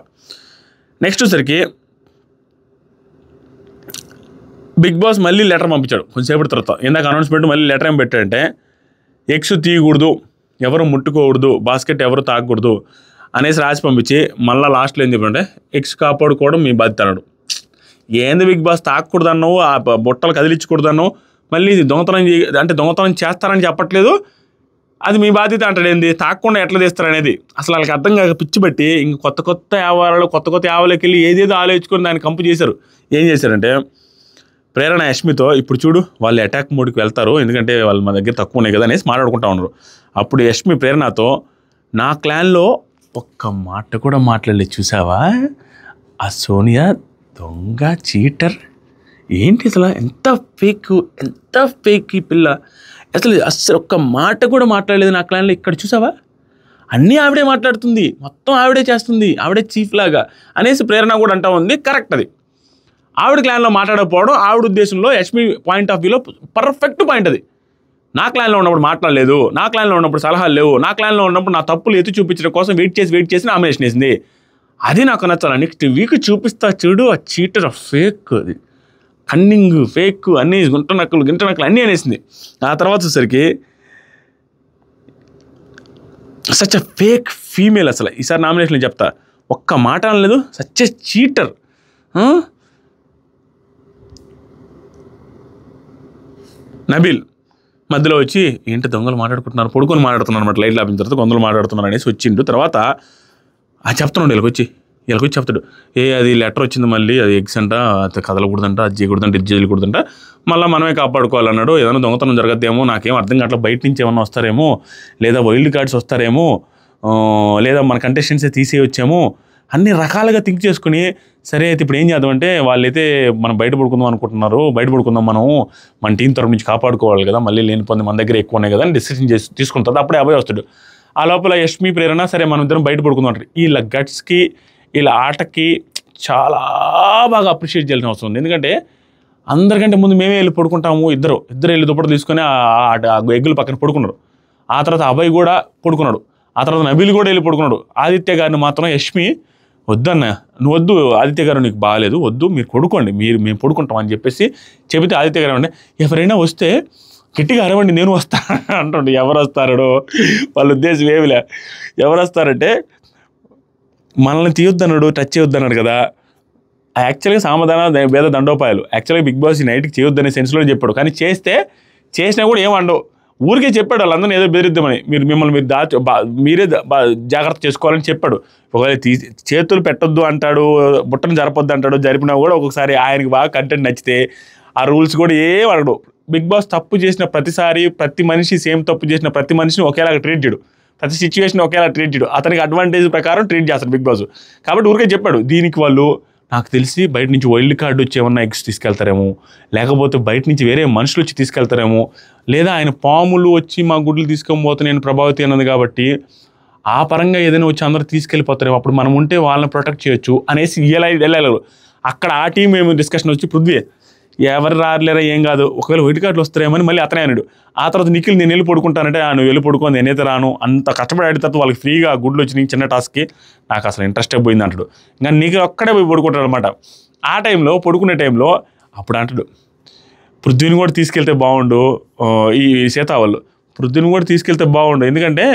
నెక్స్ట్ వచ్చరికి బిగ్ బాస్ మళ్ళీ లెటర్ పంపించాడు కొంచెంసేపటి తర్వాత. ఇందాక అనౌన్స్మెంట్ మళ్ళీ లెటర్ ఏం పెట్టాడంటే, ఎగ్స్ తీయకూడదు, ఎవరు ముట్టుకోకూడదు, బాస్కెట్ ఎవరు తాగకూడదు అనేసి రాసి పంపించి, మళ్ళీ లాస్ట్లో ఏం చెప్పాడంటే, ఎగ్స్ కాపాడుకోవడం మీ బాధ్యత అన్నాడు. ఏంది బిగ్ బాస్, తాగకూడదు అన్నావు, ఆ బుట్టలు కదిలించకూడదు అన్నావు, మళ్ళీ దొంగతనం చేస్తారని చెప్పట్లేదు, అది మీ బాధ్యత అంటాడు. ఏంది తాకుండా ఎట్లా తీస్తారనేది అసలు వాళ్ళకి అర్థం కాక పిచ్చి బట్టి ఇంక కొత్త యావాలకి వెళ్ళి ఏదేదో ఆలోచించుకొని దాన్ని కంపు చేశారు. ఏం చేశారంటే, ప్రేరణ యష్మితో, ఇప్పుడు చూడు వాళ్ళు అటాక్ మోడ్కి వెళ్తారు, ఎందుకంటే వాళ్ళు మా దగ్గర తక్కువ ఉన్నాయి కదా అనేసి మాట్లాడుకుంటా ఉన్నారు. అప్పుడు యష్మి ప్రేరణతో, నా క్లాన్లో ఒక్క మాట కూడా మాట్లాడలేదు చూసావా, ఆ సోనియా దొంగ చీటర్, ఏంటి అసలు ఎంత ఫేక్ ఈ పిల్ల, అసలు ఒక్క మాట కూడా మాట్లాడలేదు నా క్లాన్లో, ఇక్కడ చూసావా అన్నీ ఆవిడే మాట్లాడుతుంది, మొత్తం ఆవిడే చేస్తుంది, ఆవిడే చీఫ్ లాగా అనేసి ప్రేరణ కూడా అంటా ఉంది. కరెక్ట్, అది ఆవిడ క్లాన్లో మాట్లాడకపోవడం ఆవిడ ఉద్దేశంలో యష్మి పాయింట్ ఆఫ్ వ్యూలో పర్ఫెక్ట్ పాయింట్. అది నా క్లాన్లో ఉన్నప్పుడు మాట్లాడలేదు, నా క్లాన్లో ఉన్నప్పుడు సలహాలు లేవు, నా క్లాన్లో ఉన్నప్పుడు నా తప్పులు ఎత్తి చూపించడం కోసం వెయిట్ చేసి నామినేషన్ వేసింది, అది నాకు నచ్చాలి. నెక్స్ట్ వీక్ చూపిస్తా చూడు ఆ చీటర్ ఫేక్, అది కన్నింగ్ ఫేక్ అన్నీ గింట నక్కలు అన్నీ అనేసింది. ఆ తర్వాత వచ్చేసరికి సచ్ అ ఫేక్ ఫీమేల్, అసలు ఈసారి నామినేషన్లో చెప్తా, ఒక్క మాట అనలేదు, సచ్ ఎ చీటర్. నబీల్ మధ్యలో వచ్చి, ఏంటి దొంగలు మాట్లాడుకుంటున్నారు, పడుకొని మాట్లాడుతున్నారు అనమాట, లైట్ లాపిన తర్వాత దొంగలు మాట్లాడుతున్నారు అనేసి వచ్చిండు. తర్వాత చెప్తున్నాడు వీళ్ళకి వచ్చి చెప్తాడు, అది లెటర్ వచ్చింది మళ్ళీ, అది ఎగ్స్ అంట, అది కదలకూడదంట, అది చేయకూడదంట, ఇది చేయకూడదంట, మళ్ళీ మనమే కాపాడుకోవాలన్నాడు, ఏదైనా దొంగతనం జరగద్దేమో, నాకేం అర్థం కావట్లా, బయట నుంచి ఏమన్నా వస్తారేమో, లేదా వైల్డ్ కార్డ్స్ వస్తారేమో, లేదా మన కంటెస్టెంట్సే తీసేయొచ్చేమో, అన్ని రకాలుగా థింక్ చేసుకుని, సరే అయితే ఇప్పుడు ఏం చేద్దామంటే, వాళ్ళైతే మనం బయట పడుకుందాం అనుకుంటున్నారు, బయట పడుకుందాం, మన టీం తరపు నుంచి కాపాడుకోవాలి కదా, మళ్ళీ లేని పొంది మన దగ్గర ఎక్కువ ఉన్నాయి కదా అని డిసిషన్ తీసుకుంటుంది. అప్పుడే అబ్బాయి వస్తాడు. ఆ లోపల యష్మి ప్రేరణ, సరే మనం ఇద్దరం బయట పడుకుందాం అంటారు. వీళ్ళ గట్స్కి వీళ్ళ ఆటకి చాలా బాగా అప్రిషియేట్ చేయాల్సిన అవసరం ఉంది. ఎందుకంటే అందరికంటే ముందు మేమే వెళ్ళి పడుకుంటాము, ఇద్దరు వెళ్ళి దుప్పటి తీసుకొని ఆ ఎగ్గుల పక్కన పడుకున్నారు. ఆ తర్వాత అబ్బాయి కూడా పడుకున్నాడు, ఆ తర్వాత నబీల్ కూడా వెళ్ళి పడుకున్నాడు. ఆదిత్య గారిని మాత్రం యష్మి వద్దన్న నువ్వు వద్దు ఆదిత్య గారు నీకు బాగాలేదు వద్దు మీరు పడుకోండి మేము పడుకుంటాం అని చెప్పేసి చెబితే ఆదిత్య గారు అంటే ఎవరైనా వస్తే గట్టిగా అరవండి నేను వస్తా అంటుండే. ఎవరు వస్తారో వాళ్ళ ఉద్దేశం ఏమిలే. ఎవరు వస్తారంటే మనల్ని తీయొద్దన్నాడు, టచ్ చేయొద్దన్నాడు కదా. యాక్చువల్గా సామధాన భేద దండోపాయాలు. యాక్చువల్గా బిగ్ బాస్ ఈ నైట్కి చేయొద్దనే సెన్స్లో చెప్పాడు. కానీ చేసినా కూడా ఏమండవు. ఊరికే చెప్పాడు వాళ్ళందరినీ ఏదో బెదిరిద్దామని. మిమ్మల్ని మీరే జాగ్రత్త చేసుకోవాలని చెప్పాడు. ఒకవేళ చేతులు పెట్టొద్దు అంటాడు, బుట్టను జరపొద్దు అంటాడు. జరిపినా కూడా ఒక్కొక్కసారి ఆయనకి బాగా కంటెంట్ నచ్చితే ఆ రూల్స్ కూడా ఏం అడగడు. బిగ్ బాస్ తప్పు చేసిన ప్రతిసారి ప్రతి మనిషి సేమ్ తప్పు చేసిన ప్రతి మనిషిని ఒకేలాగా ట్రీట్ చేయడు. ప్రతి సిచ్యువేషన్ ఒకేలా ట్రీట్ చేయడు. అతనికి అడ్వాంటేజ్ ప్రకారం ట్రీట్ చేస్తాడు బిగ్ బాస్. కాబట్టి ఊరికే చెప్పాడు. దీనికి వాళ్ళు నాకు తెలిసి బయట నుంచి వైల్డ్ కార్డు వచ్చి ఏమన్నా ఎగ్స్ తీసుకెళ్తారేమో, లేకపోతే బయట నుంచి వేరే మనుషులు వచ్చి తీసుకెళ్తారేమో, లేదా ఆయన పాములు వచ్చి మా గుడ్లు తీసుకొని పోతే నేను ప్రభావితం అన్నది కాబట్టి ఆ పరంగా ఏదైనా వచ్చి అందరూ తీసుకెళ్ళిపోతారేమో, అప్పుడు మనం ఉంటే వాళ్ళని ప్రొటెక్ట్ చేయొచ్చు అనేసి వెళ్ళాలి. అక్కడ ఆ టీం ఏమి డిస్కషన్ వచ్చి పృథ్వీ ఎవరు రాలేరా ఏం కాదు, ఒకవేళ వైట్ కార్డులు వస్తారేమని మళ్ళీ అతనే అన్నాడు. ఆ తర్వాత నిఖిల్ నేను వెళ్ళి పడుకుంటానంటే నువ్వు వెళ్ళి పడుకోని నేనైతే రాను, అంత కష్టపడి ఆడిన తర్వాత వాళ్ళకి ఫ్రీగా గుడ్లు వచ్చి చిన్న టాస్క్కి నాకు అసలు ఇంట్రెస్టే పోయింది అంటాడు. ఇంకా నిఖిల్ ఒక్కడే పోయి పడుకుంటాడు అనమాట. ఆ టైంలో పడుకునే టైంలో అప్పుడు అంటాడు పృథ్వీని కూడా తీసుకెళ్తే బాగుండు, ఈ సీతావాళ్ళు పృథ్వీని కూడా తీసుకెళ్తే బాగుండు, ఎందుకంటే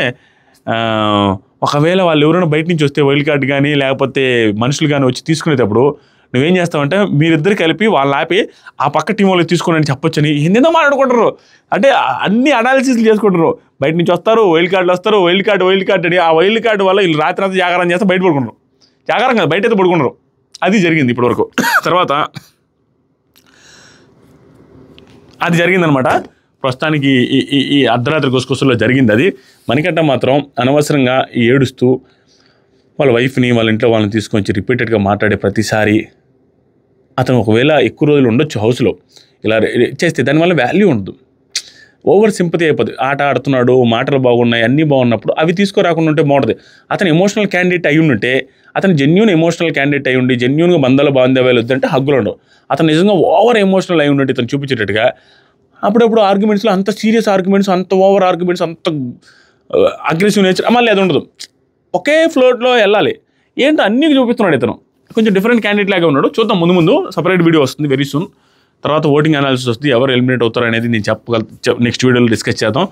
ఒకవేళ వాళ్ళు ఎవరైనా బయట నుంచి వస్తే వైల్డ్ కార్డ్ కానీ లేకపోతే మనుషులు కానీ వచ్చి తీసుకునేటప్పుడు నువ్వేం చేస్తావంటే మీరిద్దరు కలిపి వాళ్ళని ఆపి ఆ పక్క టీం వాళ్ళకి తీసుకుని చెప్పొచ్చని ఏందేదో మాట్లాడుకుంటారు. అంటే అన్ని అనాలిసిస్లు చేసుకుంటారు. బయట నుంచి వస్తారు, వైల్డ్ కార్డులు వస్తారు, వైల్డ్ కార్డు అని ఆ వైల్డ్ కార్డు వల్ల వీళ్ళు రాత్రి అంతా జాగారం చేస్తే బయట పడుకుంటారు. జాగారం కాదు, బయట అయితే పడుకుంటారు. అది జరిగింది ఇప్పటివరకు. తర్వాత అది జరిగిందనమాట. ప్రస్తుతానికి ఈ అర్ధరాత్రి గుసగుసల్లో జరిగింది అది. మణికంఠ మాత్రం అనవసరంగా ఏడుస్తూ వాళ్ళ వైఫ్ని వాళ్ళ ఇంట్లో వాళ్ళని తీసుకొచ్చి రిపీటెడ్గా మాట్లాడే ప్రతిసారి అతను ఒకవేళ ఎక్కువ రోజులు ఉండొచ్చు హౌస్లో, ఇలా చేస్తే దానివల్ల వాల్యూ ఉండదు. ఓవర్ సింపతి అయిపోతుంది. ఆట ఆడుతున్నాడు, మాటలు బాగున్నాయి, అన్నీ బాగున్నప్పుడు అవి తీసుకురాకుండా ఉంటే బాగుంటుంది. అతను ఎమోషనల్ క్యాండిడేట్ అయి ఉంటే, అతను జెన్యూన్ ఎమోషనల్ క్యాండిడేట్ అయి ఉండి జెన్యూన్గా బంధాలు బాంధవ్యాలు వద్దంటే హగ్గులు ఉండవు. అతను నిజంగా ఓవర్ ఎమోషనల్ అయి ఉన్నట్టు ఇతను చూపించేటట్టుగా అప్పుడప్పుడు ఆర్గ్యుమెంట్స్లో అంత సీరియస్ ఆర్గ్యుమెంట్స్, అంత ఓవర్ ఆర్గ్యుమెంట్స్, అంత అగ్రెసివ్ నేచర్ మళ్ళీ అది ఉండదు. ఒకే ఫ్లోట్లో వెళ్ళాలి. ఏంటో అన్నీ చూపిస్తున్నాడు ఇతను. కొంచెం డిఫరెంట్ క్యాండిడేట్ లాగా ఉన్నాడు. చూద్దాం, ముందు సపరేట్ వీడియో వస్తుంది వెరీ సూన్. తర్వాత ఓటింగ్ అనాలిసిస్ వస్తుంది, ఎవరు ఎలిమినేట్ అవుతారు అనేది నేను నెక్స్ట్ వీడియోలో డిస్కస్ చేద్దాం.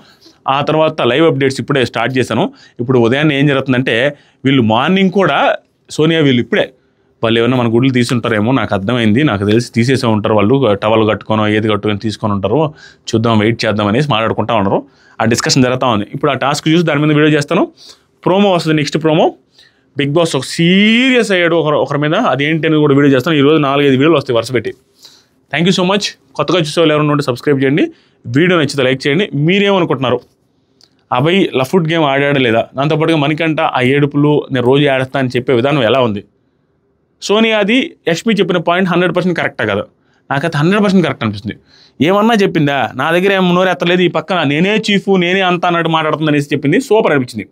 ఆ తర్వాత లైవ్ అప్డేట్స్ ఇప్పుడే స్టార్ట్ చేశాను. ఇప్పుడు ఉదయాన్నే ఏం జరుగుతుందంటే వీళ్ళు మార్నింగ్ కూడా సోనియా వీళ్ళు ఇప్పుడే వాళ్ళు ఏమైనా మన గుడ్లు తీసుంటారేమో నాకు అర్థమైంది, నాకు తెలిసి తీసేసే ఉంటారు వాళ్ళు, టవల్ కట్టుకోనో ఏది కట్టుకొని తీసుకొని ఉంటారు, చూద్దాం వెయిట్ చేద్దాం అనేసి మాట్లాడుకుంటా ఉన్నారు. ఆ డిస్కషన్ జరుగుతూ ఉంది. ఇప్పుడు ఆ టాస్క్ చూసి దాని మీద వీడియో చేస్తాను. ప్రోమో వస్తుంది, నెక్స్ట్ ప్రోమో. బిగ్ బాస్ ఒక సీరియస్ అయ్యాడు ఒకరి మీద, అదేంటి అని కూడా వీడియో చేస్తాను. ఈరోజు 4-5 వీడియోలు వస్తాయి వరుస పెట్టి. Thank you so much. కొత్తగా చూసేవాళ్ళు ఎవరైనా ఉంటే సబ్స్క్రైబ్ చేయండి, వీడియో నచ్చితే లైక్ చేయండి. మీరేమనుకుంటున్నారు, అభయ్ లఫుట్ గేమ్ ఆడాడా లేదా, దాంతోపాటుగా మణికంఠ ఆ ఏడుపులు నేను రోజు ఆడతా అని చెప్పే విధానం ఎలా ఉంది, సోనియాది యష్మి చెప్పిన పాయింట్ 100% కరెక్టా కదా, నాకైతే 100% కరెక్ట్ అనిపిస్తుంది. ఏమన్నా చెప్పిందా, నా దగ్గర ఏం నోరు ఎత్తలేదు, ఈ పక్కన నేనే చీఫ్ నేనే అంతా అన్నట్టు మాట్లాడుతుంది అనేసి చెప్పింది, సూపర్ అనిపించింది.